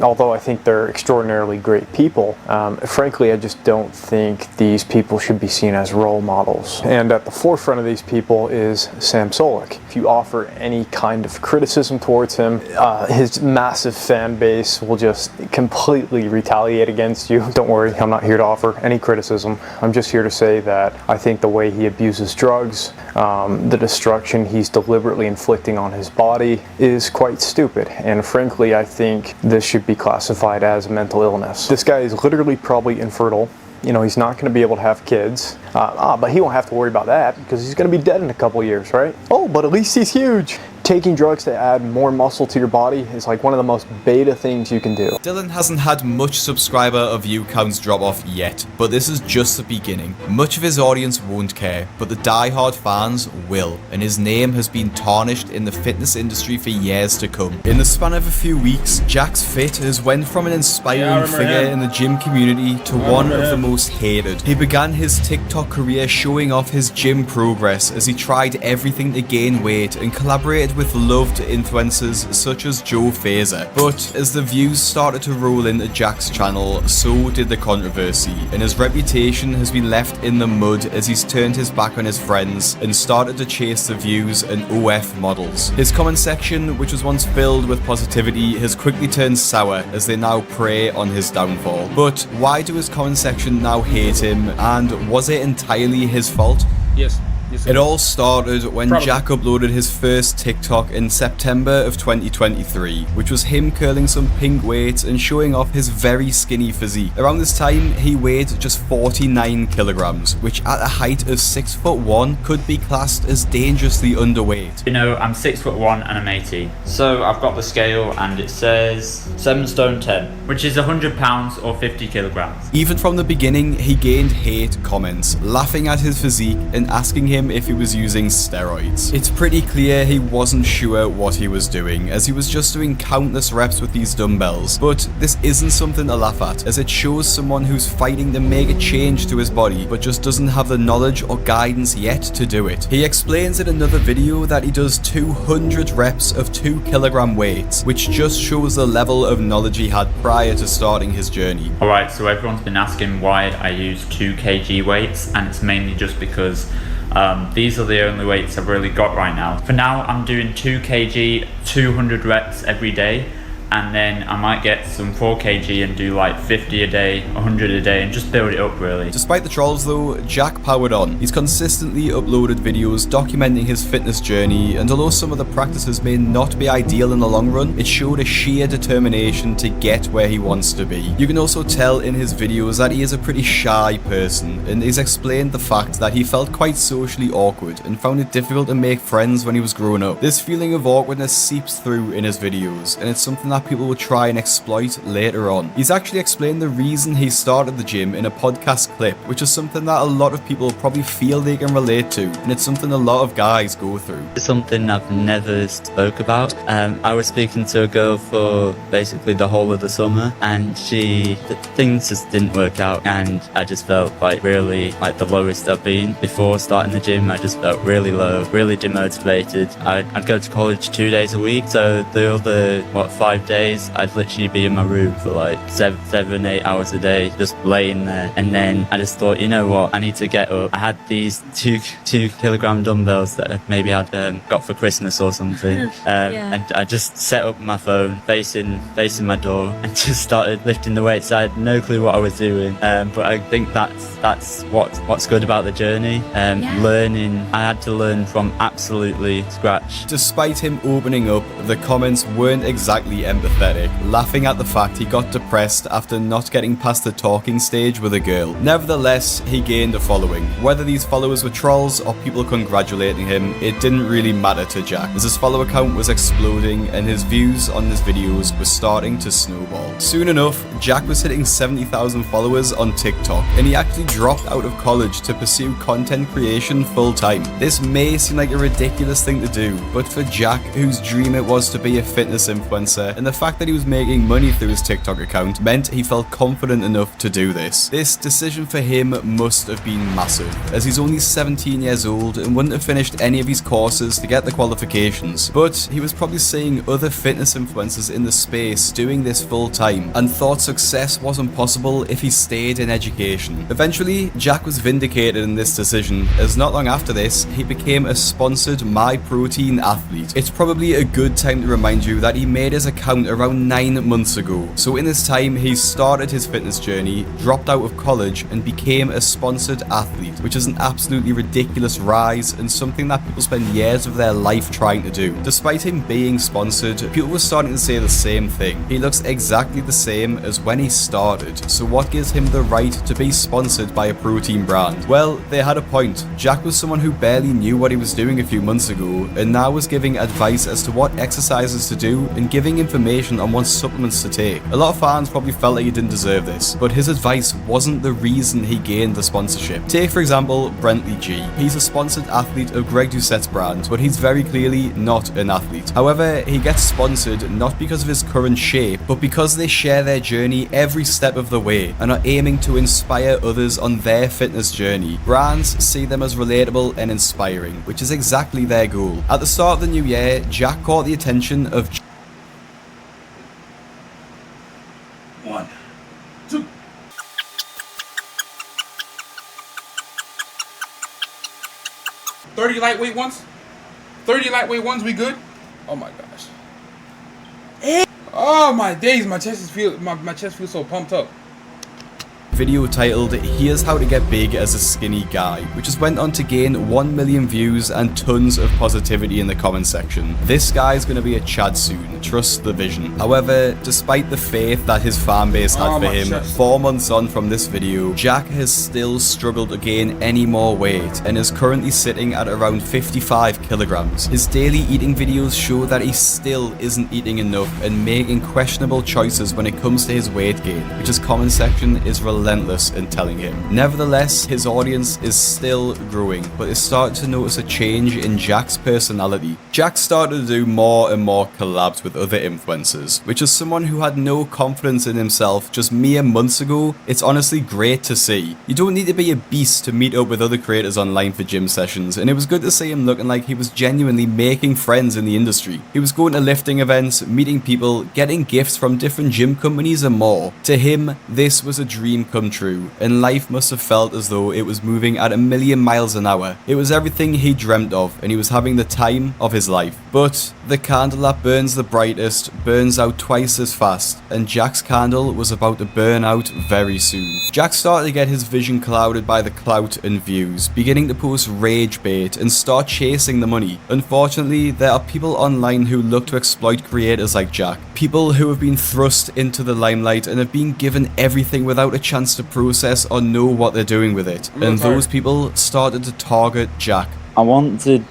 Although I think they're extraordinarily great people, frankly I just don't think these people should be seen as role models. And at the forefront of these people is Sam Sulek. If you offer any kind of criticism towards him, his massive fan base will just completely retaliate against you. Don't worry, I'm not here to offer any criticism. I'm just here to say that I think the way he abuses drugs, the destruction he's deliberately inflicting on his body is quite stupid. And frankly, I think this should be classified as a mental illness. This guy is literally probably infertile. You know, he's not going to be able to have kids, but he won't have to worry about that because he's going to be dead in a couple years, right? Oh, but at least he's huge. taking drugs to add more muscle to your body is like one of the most beta things you can do. Dylan hasn't had much subscriber or view counts drop off yet, but this is just the beginning. Much of his audience won't care, but the die-hard fans will, and his name has been tarnished in the fitness industry for years to come. In the span of a few weeks, Jack's Fit has went from an inspiring figure in the gym community to one of the most hated. He began his TikTok career showing off his gym progress as he tried everything to gain weight and collaborated with loved influencers such as Joe Fazer. But as the views started to roll into Jack's channel, so did the controversy, and his reputation has been left in the mud as he's turned his back on his friends and started to chase the views and OF models. His comment section, which was once filled with positivity, has quickly turned sour as they now prey on his downfall. But why do his comment section now hate him, and was it entirely his fault? Yes. It all started when Jack uploaded his first TikTok in September of 2023, which was him curling some pink weights and showing off his very skinny physique. Around this time, he weighed just 49 kilograms, which at a height of 6'1" could be classed as dangerously underweight. You know, I'm 6'1" and I'm 80. So I've got the scale and it says 7 stone 10, which is 100 pounds or 50 kilograms. Even from the beginning, he gained hate comments, laughing at his physique and asking him if he was using steroids. It's pretty clear he wasn't sure what he was doing, as he was just doing countless reps with these dumbbells. But this isn't something to laugh at, as it shows someone who's fighting to make a change to his body, but just doesn't have the knowledge or guidance yet to do it. He explains in another video that he does 200 reps of 2 kilogram weights, which just shows the level of knowledge he had prior to starting his journey. Alright, so everyone's been asking why I use 2 kg weights, and it's mainly just because these are the only weights I've really got right now. For now, I'm doing 2 kg, 200 reps every day, and then I might get some 4 kg and do like 50 a day, 100 a day, and just build it up really. Despite the trolls though, Jack powered on. He's consistently uploaded videos documenting his fitness journey, and although some of the practices may not be ideal in the long run, it showed a sheer determination to get where he wants to be. You can also tell in his videos that he is a pretty shy person, and he's explained the fact that he felt quite socially awkward and found it difficult to make friends when he was growing up. This feeling of awkwardness seeps through in his videos, and it's something that people will try and exploit later on. He's actually explained the reason he started the gym in a podcast clip, which is something that a lot of people probably feel they can relate to, and it's something a lot of guys go through. It's something I've never spoke about. I was speaking to a girl for basically the whole of the summer, and things just didn't work out, and I just felt like really like the lowest I've been. Before starting the gym, I just felt really low, really demotivated. I'd go to college 2 days a week, so the other 5 days I'd literally be in my room for like 7-8 hours a day, just laying there. And then I just thought, you know what, I need to get up. I had these 2 kilogram dumbbells that maybe I'd got for Christmas or something, and I just set up my phone facing my door and just started lifting the weights. I had no clue what I was doing, but I think that's what's good about the journey. Learning, I had to learn from absolutely scratch. Despite him opening up, the comments weren't exactly empathetic, laughing at the fact he got depressed after not getting past the talking stage with a girl. Nevertheless, he gained a following. Whether these followers were trolls or people congratulating him, it didn't really matter to Jack, as his follower count was exploding and his views on his videos were starting to snowball. Soon enough, Jack was hitting 70,000 followers on TikTok, and he actually dropped out of college to pursue content creation full time. This may seem like a ridiculous thing to do, but for Jack, whose dream it was to be a fitness influencer, and the fact that he was making money through his TikTok account meant he felt confident enough to do this. This decision for him must have been massive, as he's only 17 years old and wouldn't have finished any of his courses to get the qualifications, but he was probably seeing other fitness influencers in the space doing this full time and thought success wasn't possible if he stayed in education. Eventually, Jack was vindicated in this decision, as not long after this, he became a sponsored MyProtein athlete. It's probably a good time to remind you that he made his account account around 9 months ago. So in this time, he started his fitness journey, dropped out of college, and became a sponsored athlete, which is an absolutely ridiculous rise and something that people spend years of their life trying to do. Despite him being sponsored, people were starting to say the same thing. He looks exactly the same as when he started, so what gives him the right to be sponsored by a protein brand? Well, they had a point. Jack was someone who barely knew what he was doing a few months ago, and now was giving advice as to what exercises to do and giving information on what supplements to take. A lot of fans probably felt like he didn't deserve this, but his advice wasn't the reason he gained the sponsorship. Take for example Brentley G. He's a sponsored athlete of Greg Doucette's brand, but he's very clearly not an athlete. However, he gets sponsored not because of his current shape, but because they share their journey every step of the way and are aiming to inspire others on their fitness journey. Brands see them as relatable and inspiring, which is exactly their goal. At the start of the new year, Jack caught the attention of 1, 2. 30 lightweight ones? 30 lightweight ones, we good? Oh my gosh. Oh my days, my chest feels so pumped up. Video titled "Here's How to Get Big as a Skinny Guy," which has went on to gain 1 million views and tons of positivity in the comment section. This guy's gonna be a Chad soon, trust the vision. However, despite the faith that his fan base had for him, 4 months on from this video, Jack has still struggled to gain any more weight and is currently sitting at around 55 kilograms. His daily eating videos show that he still isn't eating enough and making questionable choices when it comes to his weight gain, which his comment section is relentless in telling him. Nevertheless, his audience is still growing, but is starting to notice a change in Jack's personality. Jack started to do more and more collabs with other influencers, which as someone who had no confidence in himself just mere months ago, it's honestly great to see. You don't need to be a beast to meet up with other creators online for gym sessions, and it was good to see him looking like he was genuinely making friends in the industry. He was going to lifting events, meeting people, getting gifts from different gym companies and more. To him, this was a dream come true, and life must have felt as though it was moving at 1,000,000 miles an hour. It was everything he dreamt of, and he was having the time of his life. But the candle that burns the brightest burns out twice as fast, and Jack's candle was about to burn out very soon. Jack started to get his vision clouded by the clout and views, beginning to post rage bait and start chasing the money. Unfortunately, there are people online who look to exploit creators like Jack, people who have been thrust into the limelight and have been given everything without a chance to process or know what they're doing with it, and those people started to target Jack. I want to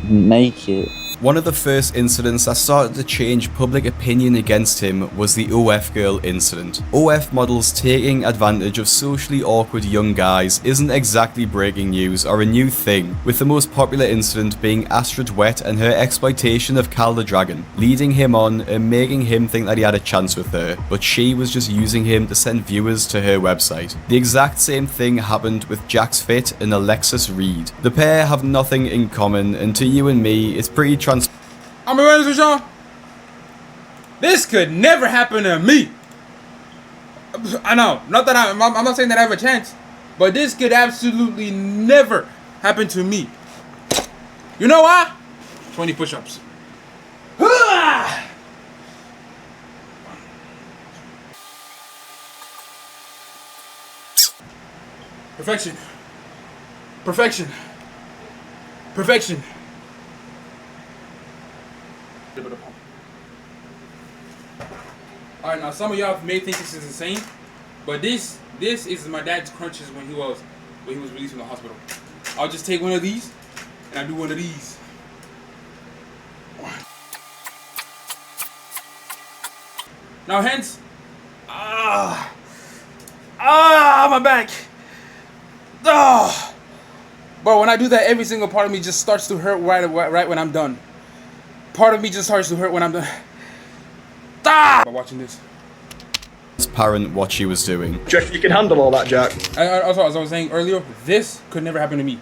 make it. One of the first incidents that started to change public opinion against him was the OF girl incident. OF models taking advantage of socially awkward young guys isn't exactly breaking news or a new thing, with the most popular incident being Astrid Wet and her exploitation of Cal the Dragon, leading him on and making him think that he had a chance with her, but she was just using him to send viewers to her website. The exact same thing happened with Jax Fit and Alexis Reed. The pair have nothing in common, and to you and me, it's pretty I'm gonna be honest with y'all. This could never happen to me. I know, not that I'm not saying that I have a chance, but this could absolutely never happen to me. You know why? 20 push-ups. Perfection. Perfection. Perfection. Alright, now some of y'all may think this is insane, but this is my dad's crunches when he was released from the hospital. I'll just take one of these and I do one of these. Now hence, my back. But when I do that, every single part of me just starts to hurt right when I'm done. Part of me just starts to hurt when I'm done. By watching this. It's apparent what she was doing. Jack, you can handle all that, Jack. Also, as I was saying earlier, this could never happen to me.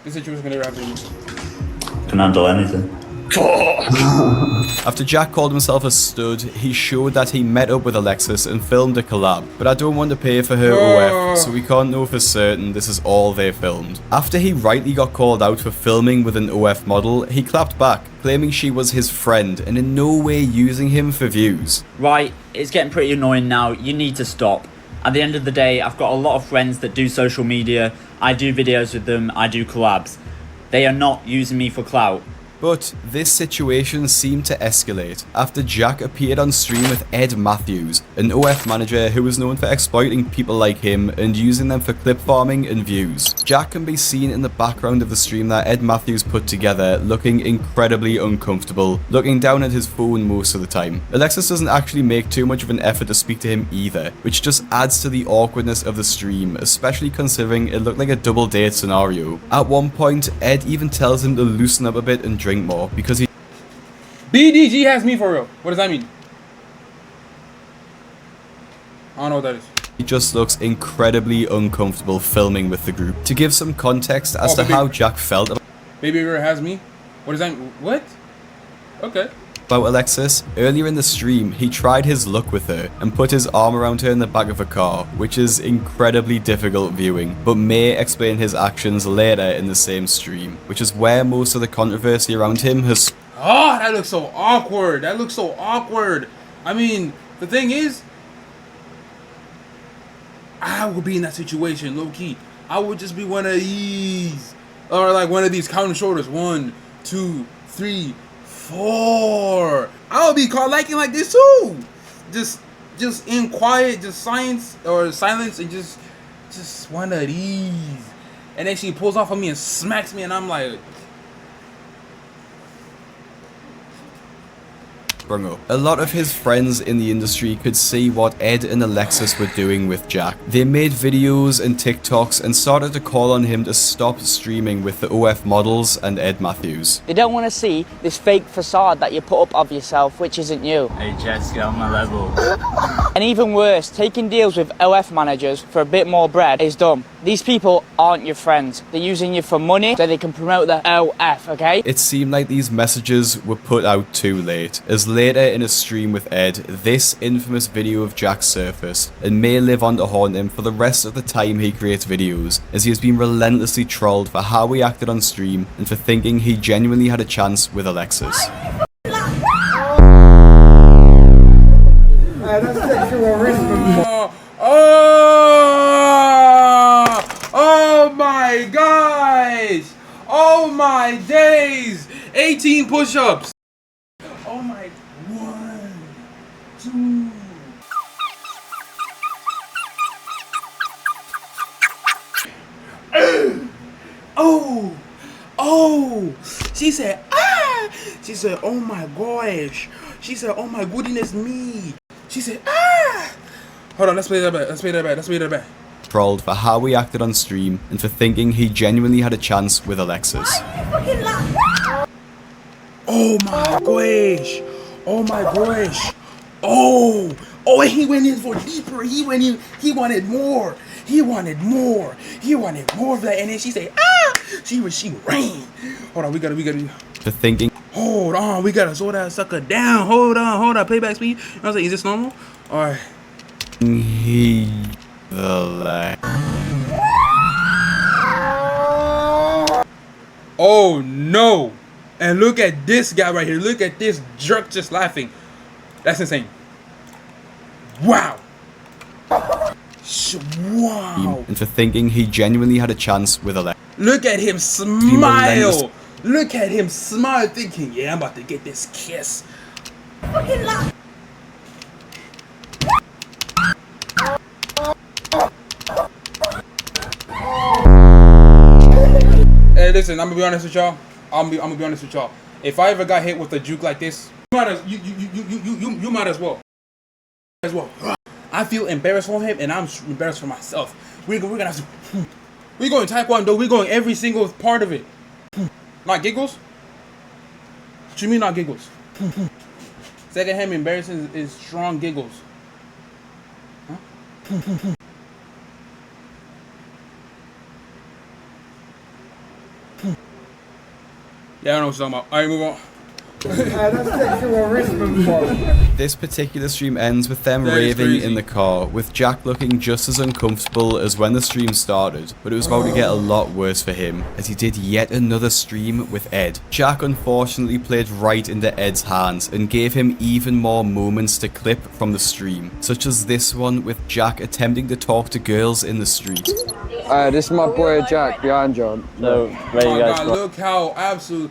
This situation could never happen to me. Can handle anything. After Jack called himself a stud, he showed that he met up with Alexis and filmed a collab, but I don't want to pay for her OF, so we can't know for certain this is all they filmed. After he rightly got called out for filming with an OF model, he clapped back, claiming she was his friend and in no way using him for views. Right, it's getting pretty annoying now, you need to stop. At the end of the day, I've got a lot of friends that do social media, I do videos with them, I do collabs. They are not using me for clout. But this situation seemed to escalate after Jack appeared on stream with Ed Matthews, an OF manager who was known for exploiting people like him and using them for clip farming and views. Jack can be seen in the background of the stream that Ed Matthews put together, looking incredibly uncomfortable, looking down at his phone most of the time. Alexis doesn't actually make too much of an effort to speak to him either, which just adds to the awkwardness of the stream, especially considering it looked like a double date scenario. At one point, Ed even tells him to loosen up a bit and drink more because he BDG has me for real. What does that mean? I don't know what that is. He just looks incredibly uncomfortable filming with the group. To give some context as to how Jack felt Baby girl has me? What does that mean? What? Okay. About Alexis, earlier in the stream, he tried his luck with her and put his arm around her in the back of a car, which is incredibly difficult viewing, but may explain his actions later in the same stream, which is where most of the controversy around him has... Oh, that looks so awkward. That looks so awkward. I mean, the thing is, I would be in that situation, low key. I would just be one of these, or like one of these counting shoulders. 1, 2, 3, 4. I'll be caught liking like this too. Just in quiet, just silence, and just one of these. And then she pulls off on me and smacks me, and I'm like. Up. A lot of his friends in the industry could see what Ed and Alexis were doing with Jack. They made videos and TikToks and started to call on him to stop streaming with the OF models and Ed Matthews. They don't want to see this fake facade that you put up of yourself, which isn't you. Hey Jess, get on my level. And even worse, taking deals with OF managers for a bit more bread is dumb. These people aren't your friends. They're using you for money so they can promote the OF, okay? It seemed like these messages were put out too late, as later in a stream with Ed, this infamous video of Jack surfaced and may live on to haunt him for the rest of the time he creates videos, as he has been relentlessly trolled for how he acted on stream and for thinking he genuinely had a chance with Alexis. Oh my gosh! Oh my days! 18 push-ups! Oh my, 1, 2. Oh! She said, ah! She said, oh my gosh! She said, oh my goodness me! She said, ah! Hold on, let's play that back. Trolled for how he acted on stream and for thinking he genuinely had a chance with Alexis. Oh my gosh! Oh my gosh! Oh! Oh, and he went in for deeper. He went in. He wanted more. He wanted more. He wanted more of that. And then she said, ah! She ran. Hold on, we gotta. For thinking. Hold on, we gotta slow that sucker down. Hold on. Playback speed. I was like, is this normal? All right. Oh no! And look at this guy right here. Look at this jerk just laughing. That's insane. Wow. Wow. And for thinking he genuinely had a chance with Alexis. Look at him smile. Look at him smile, thinking, yeah, I'm about to get this kiss. Fucking laugh. Hey, listen, I'm gonna be honest with y'all. I'm gonna be honest with y'all. If I ever got hit with a juke like this, you might as well. I feel embarrassed for him, and I'm embarrassed for myself. We're gonna have to. We're going Taekwondo. We're going every single part of it. Not giggles. What you mean not giggles? Secondhand embarrassing is strong giggles. Huh? Yeah, I don't know what you're talking about. Alright, move on. This particular stream ends with them That is raving crazy. in the car, with Jack looking just as uncomfortable as when the stream started, but it was about to get a lot worse for him, as he did yet another stream with Ed. Jack unfortunately played right into Ed's hands, and gave him even more moments to clip from the stream, such as this one with Jack attempting to talk to girls in the street. This is my boy Jack behind you. So, where Oh you guys God, from? look how absolute.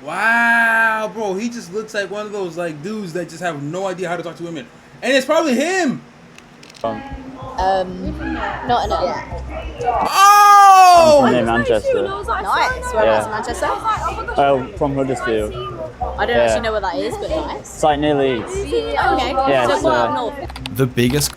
Wow, bro, he just looks like one of those like dudes that just have no idea how to talk to women, and it's probably him. Not enough. Oh! I'm from Manchester. Nice. Whereabouts in Manchester? Well, from Huddersfield. I don't actually know where that is, but nice. It's like near Leeds. Okay. Yeah, So it's, far up north. The biggest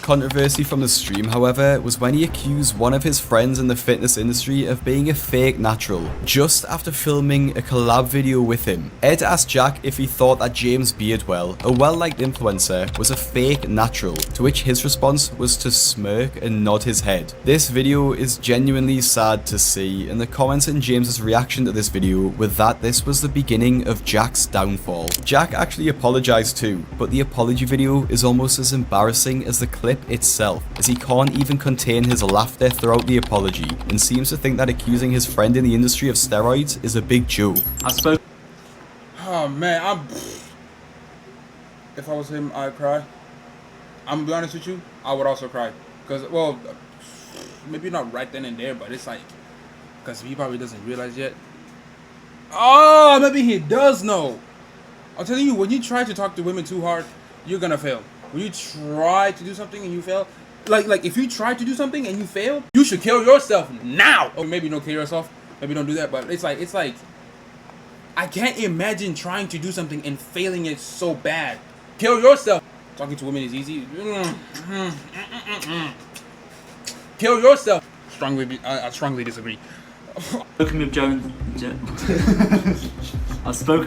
controversy from the stream, however, was when he accused one of his friends in the fitness industry of being a fake natural, just after filming a collab video with him. Ed asked Jack if he thought that James Beardwell, a well-liked influencer, was a fake natural, to which his response was to smirk and nod his head. This video is genuinely sad to see, and the comments in James's reaction to this video were that this was the beginning of Jack's downfall. Jack actually apologized too, but the apology video is almost as embarrassing as the clip itself, as he can't even contain his laughter throughout the apology, and seems to think that accusing his friend in the industry of steroids is a big joke. Oh man, if I was him, I'd cry. I'm gonna be honest with you, I would also cry. Cause, well, maybe not right then and there, but it's like, cause he probably doesn't realize yet. Oh, maybe he does know. I'm telling you, when you try to talk to women too hard, you're gonna fail. When you try to do something and you fail, like if you try to do something and you fail, you should kill yourself now. Or maybe don't kill yourself. Maybe don't do that. But it's like, I can't imagine trying to do something and failing it so bad. Kill yourself. Talking to women is easy. Kill yourself. I strongly disagree. Spoken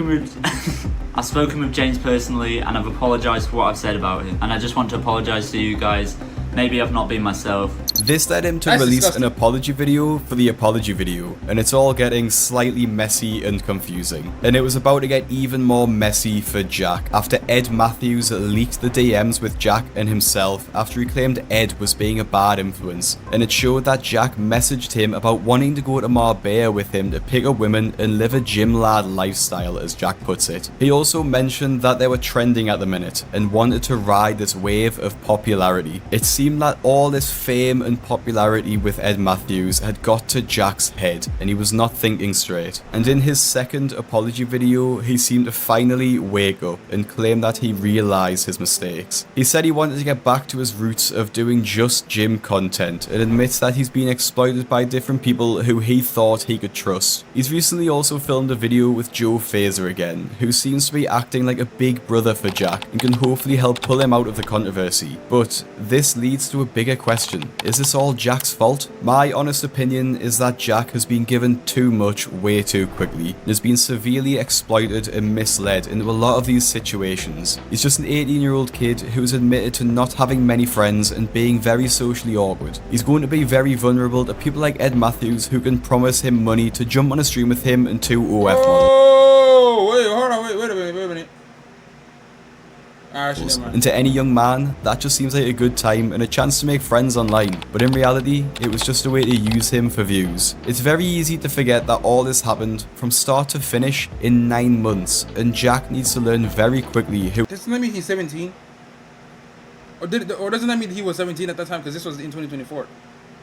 with I've spoken with James personally, and I've apologised for what I've said about him. And I just want to apologise to you guys. Maybe I've not been myself. This led him to That's release disgusting. an apology video for the apology video, and it's all getting slightly messy and confusing. And it was about to get even more messy for Jack after Ed Matthews leaked the DMs with Jack and himself after he claimed Ed was being a bad influence. And it showed that Jack messaged him about wanting to go to Marbella with him to pick up women and live a gym lad lifestyle, as Jack puts it. He also mentioned that they were trending at the minute and wanted to ride this wave of popularity. It seemed that all this fame and popularity with Ed Matthews had got to Jack's head, and he was not thinking straight. And in his second apology video, he seemed to finally wake up and claim that he realized his mistakes. He said he wanted to get back to his roots of doing just gym content, and admits that he's been exploited by different people who he thought he could trust. He's recently also filmed a video with Joe Fazer again, who seems to be acting like a big brother for Jack and can hopefully help pull him out of the controversy. But this leads to a bigger question. Is this all Jack's fault? My honest opinion is that Jack has been given too much way too quickly and has been severely exploited and misled into a lot of these situations. He's just an 18-year-old kid who has admitted to not having many friends and being very socially awkward. He's going to be very vulnerable to people like Ed Matthews, who can promise him money to jump on a stream with him and 2 OF models. Oh, wait, hold on, wait a minute. And to any young man, that just seems like a good time and a chance to make friends online. But in reality, it was just a way to use him for views. It's very easy to forget that all this happened from start to finish in 9 months, and Jack needs to learn very quickly who— Doesn't that mean he's 17? Or doesn't that mean he was 17 at that time? Because this was in 2024.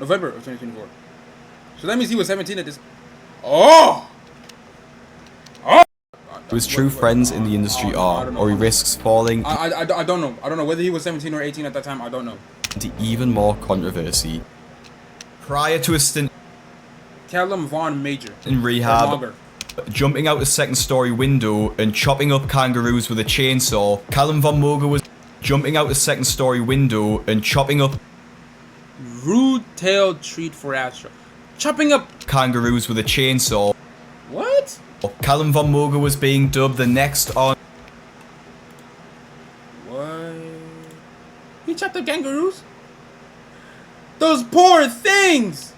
November of 2024. So that means he was 17 at this. Oh! his true friends in the industry are, or he risks falling I don't know. I don't know whether he was 17 or 18 at that time. I don't know. into even more controversy. Prior to a stint Callum Vaughn Major. in rehab, jumping out a second-story window and chopping up kangaroos with a chainsaw, Callum Von Moger was jumping out a second-story window and chopping up Rude-tailed treat for Astra. Chopping up kangaroos with a chainsaw. What? Callum Von Moger was being dubbed the next on. What? He chopped up kangaroos? Those poor things!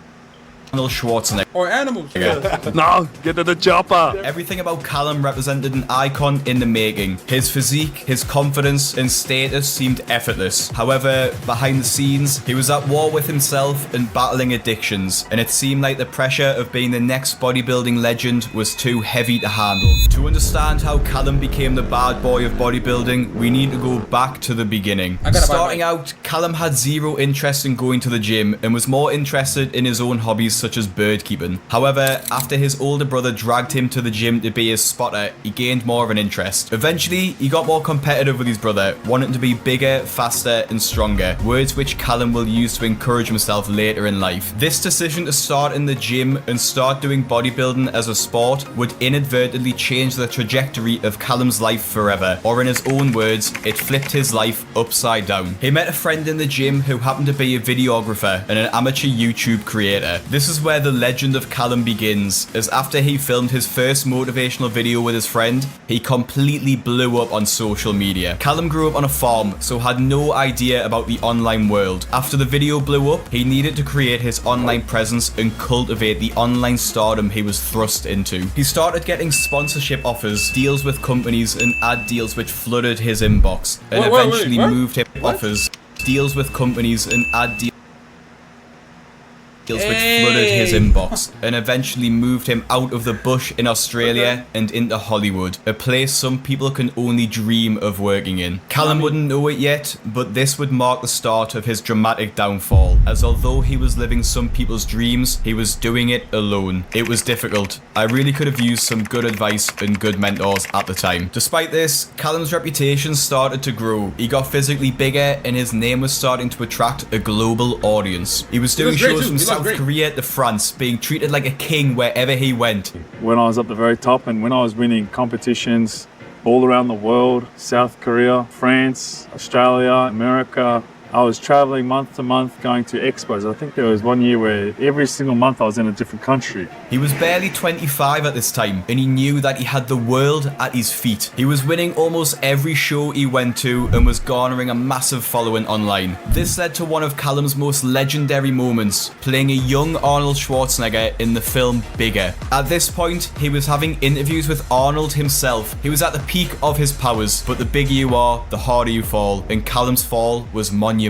Arnold Schwarzenegger. or animals. No, get to the chopper. Everything about Callum represented an icon in the making. His physique, his confidence, and status seemed effortless. However, behind the scenes, he was at war with himself and battling addictions, and it seemed like the pressure of being the next bodybuilding legend was too heavy to handle. To understand how Callum became the bad boy of bodybuilding, we need to go back to the beginning. Starting out, Callum had zero interest in going to the gym and was more interested in his own hobbies such as bird keeping. However, after his older brother dragged him to the gym to be his spotter, he gained more of an interest. Eventually, he got more competitive with his brother, wanting to be bigger, faster, and stronger, words which Callum will use to encourage himself later in life. This decision to start in the gym and start doing bodybuilding as a sport would inadvertently change the trajectory of Callum's life forever, or in his own words, it flipped his life upside down. He met a friend in the gym who happened to be a videographer and an amateur YouTube creator. This is where the legend of Callum begins, as after he filmed his first motivational video with his friend, he completely blew up on social media. Callum grew up on a farm, so had no idea about the online world. After the video blew up, he needed to create his online presence and cultivate the online stardom he was thrust into. He started getting sponsorship offers, deals with companies, and ad deals which flooded his inbox, and eventually moved him offers, deals with companies, and ad deals which flooded his inbox, and eventually moved him out of the bush in Australia and into Hollywood, a place some people can only dream of working in. Callum wouldn't know it yet, but this would mark the start of his dramatic downfall, as although he was living some people's dreams, he was doing it alone. It was difficult. I really could have used some good advice and good mentors at the time. Despite this, Callum's reputation started to grow. He got physically bigger and his name was starting to attract a global audience. He was doing shows from South Korea to France, being treated like a king wherever he went. When I was at the very top and when I was winning competitions all around the world, South Korea, France, Australia, America, I was traveling month to month, going to expos. I think there was one year where every single month I was in a different country. He was barely 25 at this time, and he knew that he had the world at his feet. He was winning almost every show he went to and was garnering a massive following online. This led to one of Callum's most legendary moments, playing a young Arnold Schwarzenegger in the film Bigger. At this point, he was having interviews with Arnold himself. He was at the peak of his powers, but the bigger you are, the harder you fall, and Callum's fall was monumental.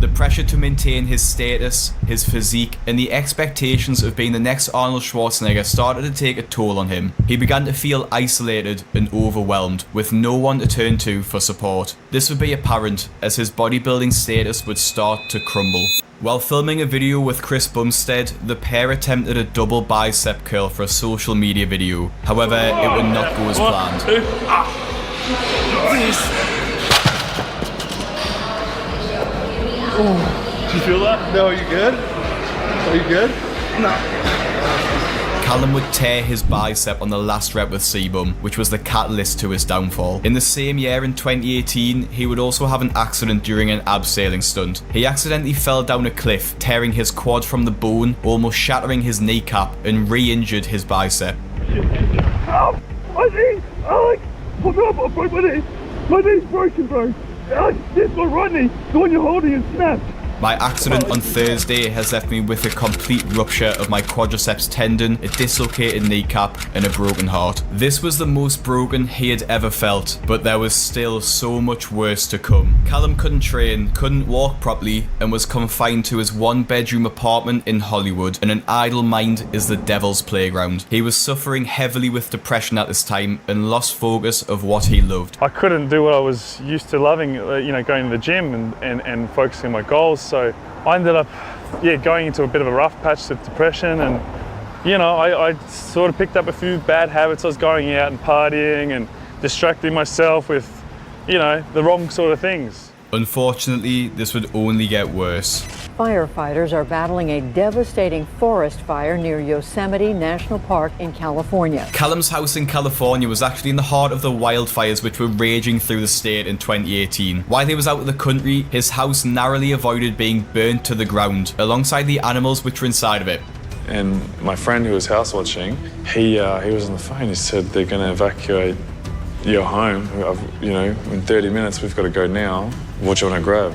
The pressure to maintain his status, his physique, and the expectations of being the next Arnold Schwarzenegger started to take a toll on him. He began to feel isolated and overwhelmed, with no one to turn to for support. This would be apparent as his bodybuilding status would start to crumble. While filming a video with Chris Bumstead, the pair attempted a double bicep curl for a social media video. However, it would not go as planned. Oh, do you feel that? No, are you good? Are you good? No. Callum would tear his bicep on the last rep with Sebum, which was the catalyst to his downfall. In the same year, in 2018, he would also have an accident during an abseiling stunt. He accidentally fell down a cliff, tearing his quad from the bone, almost shattering his kneecap, and re-injured his bicep. Help! My knee! Alex! Hold up! I broke my knee! My knee's broken, bro! Alex, this is my right knee! The one you're holding is snapped! My accident on Thursday has left me with a complete rupture of my quadriceps tendon, a dislocated kneecap, and a broken heart. This was the most broken he had ever felt, but there was still so much worse to come. Callum couldn't train, couldn't walk properly, and was confined to his one-bedroom apartment in Hollywood, and an idle mind is the devil's playground. He was suffering heavily with depression at this time and lost focus of what he loved. I couldn't do what I was used to loving, going to the gym and focusing on my goals. So I ended up, going into a bit of a rough patch of depression, and I sort of picked up a few bad habits. I was going out and partying and distracting myself with, the wrong sort of things. Unfortunately, this would only get worse. Firefighters are battling a devastating forest fire near Yosemite National Park in California. Callum's house in California was actually in the heart of the wildfires which were raging through the state in 2018. While he was out of the country, his house narrowly avoided being burnt to the ground, alongside the animals which were inside of it. And my friend who was house watching, he was on the phone. He said they're going to evacuate your home. In 30 minutes we've got to go now. What do you want to grab?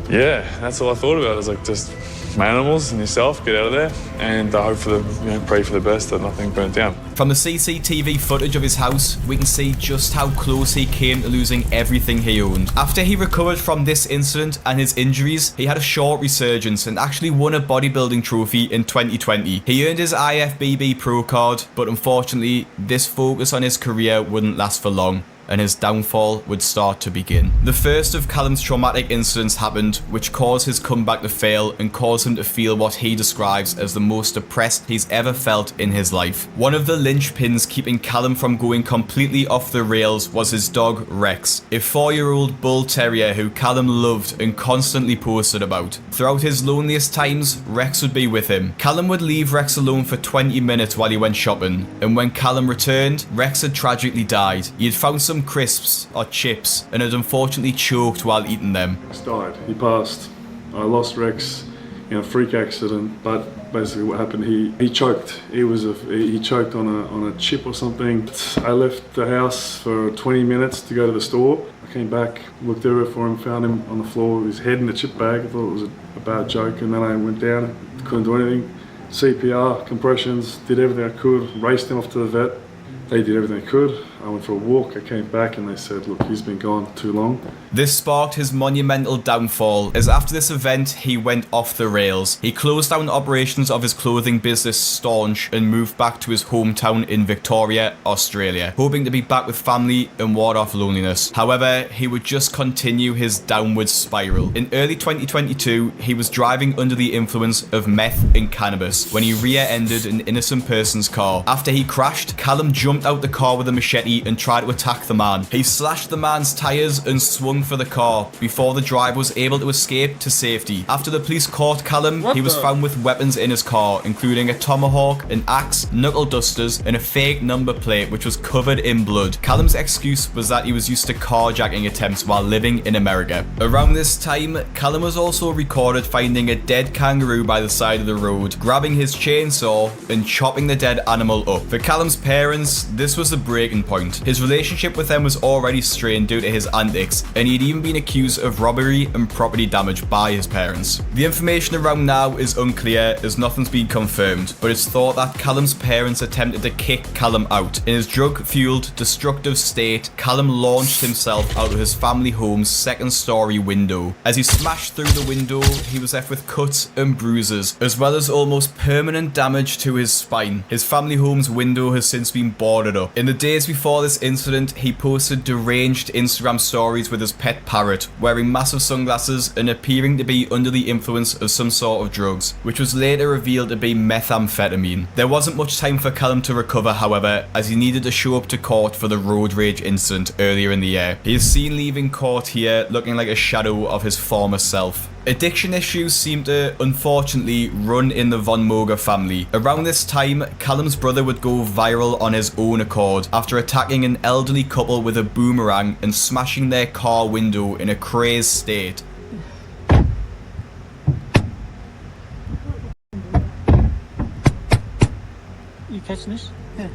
Yeah, that's all I thought about. I was like, just my animals and yourself, get out of there, and I hope for the, pray for the best that nothing burnt down. From the CCTV footage of his house, we can see just how close he came to losing everything he owned. After he recovered from this incident and his injuries, he had a short resurgence and actually won a bodybuilding trophy in 2020. He earned his IFBB Pro card, but unfortunately, this focus on his career wouldn't last for long, and his downfall would start to begin. The first of Callum's traumatic incidents happened, which caused his comeback to fail and caused him to feel what he describes as the most depressed he's ever felt in his life. One of the linchpins keeping Callum from going completely off the rails was his dog Rex, a 4-year-old bull terrier who Callum loved and constantly posted about. Throughout his loneliest times, Rex would be with him. Callum would leave Rex alone for 20 minutes while he went shopping, and when Callum returned, Rex had tragically died. He had found some crisps or chips and had unfortunately choked while eating them. Rex died. He passed. I lost Rex in a freak accident, but basically what happened, he choked. He choked on a chip or something. I left the house for 20 minutes to go to the store. I came back, looked over for him, found him on the floor with his head in the chip bag. I thought it was a bad joke, and then I went down, couldn't do anything. CPR, compressions, did everything I could, raced him off to the vet. They did everything they could. I went for a walk, I came back and they said, look, he's been gone too long. This sparked his monumental downfall, as after this event he went off the rails. He closed down operations of his clothing business Staunch and moved back to his hometown in Victoria, Australia, hoping to be back with family and ward off loneliness. However, he would just continue his downward spiral. In early 2022, he was driving under the influence of meth and cannabis when he rear-ended an innocent person's car. After he crashed, Callum jumped out the car with a machete and tried to attack the man. He slashed the man's tyres and swung for the car before the driver was able to escape to safety. After the police caught Callum, he was found with weapons in his car, including a tomahawk, an axe, knuckle dusters, and a fake number plate which was covered in blood. Callum's excuse was that he was used to carjacking attempts while living in America. Around this time, Callum was also recorded finding a dead kangaroo by the side of the road, grabbing his chainsaw and chopping the dead animal up. For Callum's parents, this was the breaking point. His relationship with them was already strained due to his antics, and he'd even been accused of robbery and property damage by his parents. The information around now is unclear as nothing's been confirmed, but it's thought that Callum's parents attempted to kick Callum out. In his drug-fueled, destructive state, Callum launched himself out of his family home's second-story window. As he smashed through the window, he was left with cuts and bruises, as well as almost permanent damage to his spine. His family home's window has since been boarded up. In the days before this incident, he posted deranged Instagram stories with his pet parrot, wearing massive sunglasses and appearing to be under the influence of some sort of drugs, which was later revealed to be methamphetamine. There wasn't much time for Callum to recover, however, as he needed to show up to court for the road rage incident earlier in the year. He is seen leaving court here looking like a shadow of his former self. Addiction issues seem to, unfortunately, run in the Von Moger family. Around this time, Callum's brother would go viral on his own accord after attacking an elderly couple with a boomerang and smashing their car window in a crazed state. You catching this? Yeah.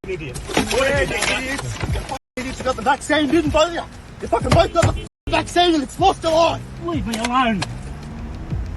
Idiot. What idiot? You got the vaccine, didn't both of you? You fucking both got the vaccine and it's lost your life. Leave me alone.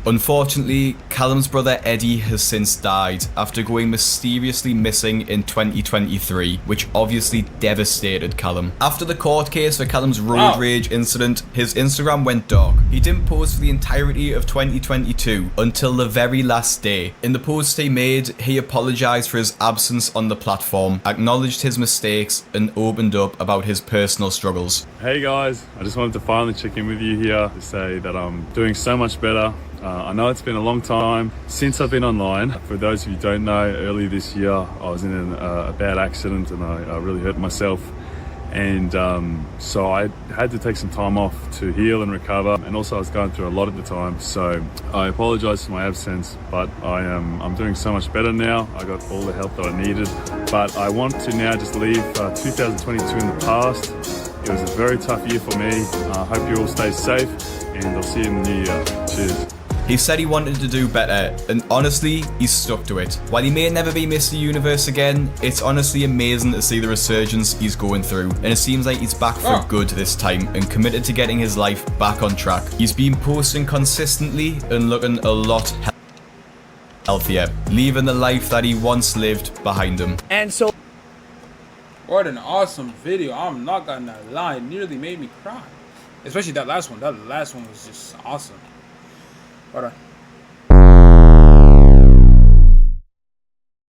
Unfortunately, Callum's brother Eddie has since died after going mysteriously missing in 2023, which obviously devastated Callum. After the court case for Callum's road rage incident, his Instagram went dark. He didn't post for the entirety of 2022 until the very last day. In the post he made, he apologized for his absence on the platform, acknowledged his mistakes, and opened up about his personal struggles. Hey guys, I just wanted to finally check in with you here to say that I'm doing so much better. I know it's been a long time since I've been online. For those of you who don't know, earlier this year I was in a bad accident and I really hurt myself, and so I had to take some time off to heal and recover, and also I was going through a lot at the time, so I apologize for my absence, but I'm doing so much better now. I got all the help that I needed, but I want to now just leave 2022 in the past. It was a very tough year for me. I hope you all stay safe. and I'll see you in the new year. Cheers. He said he wanted to do better, and honestly, he's stuck to it. While he may never be Mr. Universe again, it's honestly amazing to see the resurgence he's going through, and it seems like he's back for good this time and committed to getting his life back on track. He's been posting consistently and looking a lot healthier, leaving the life that he once lived behind him. And so, what an awesome video. I'm not gonna lie, it nearly made me cry. Especially that last one. That last one was just awesome. Hold on.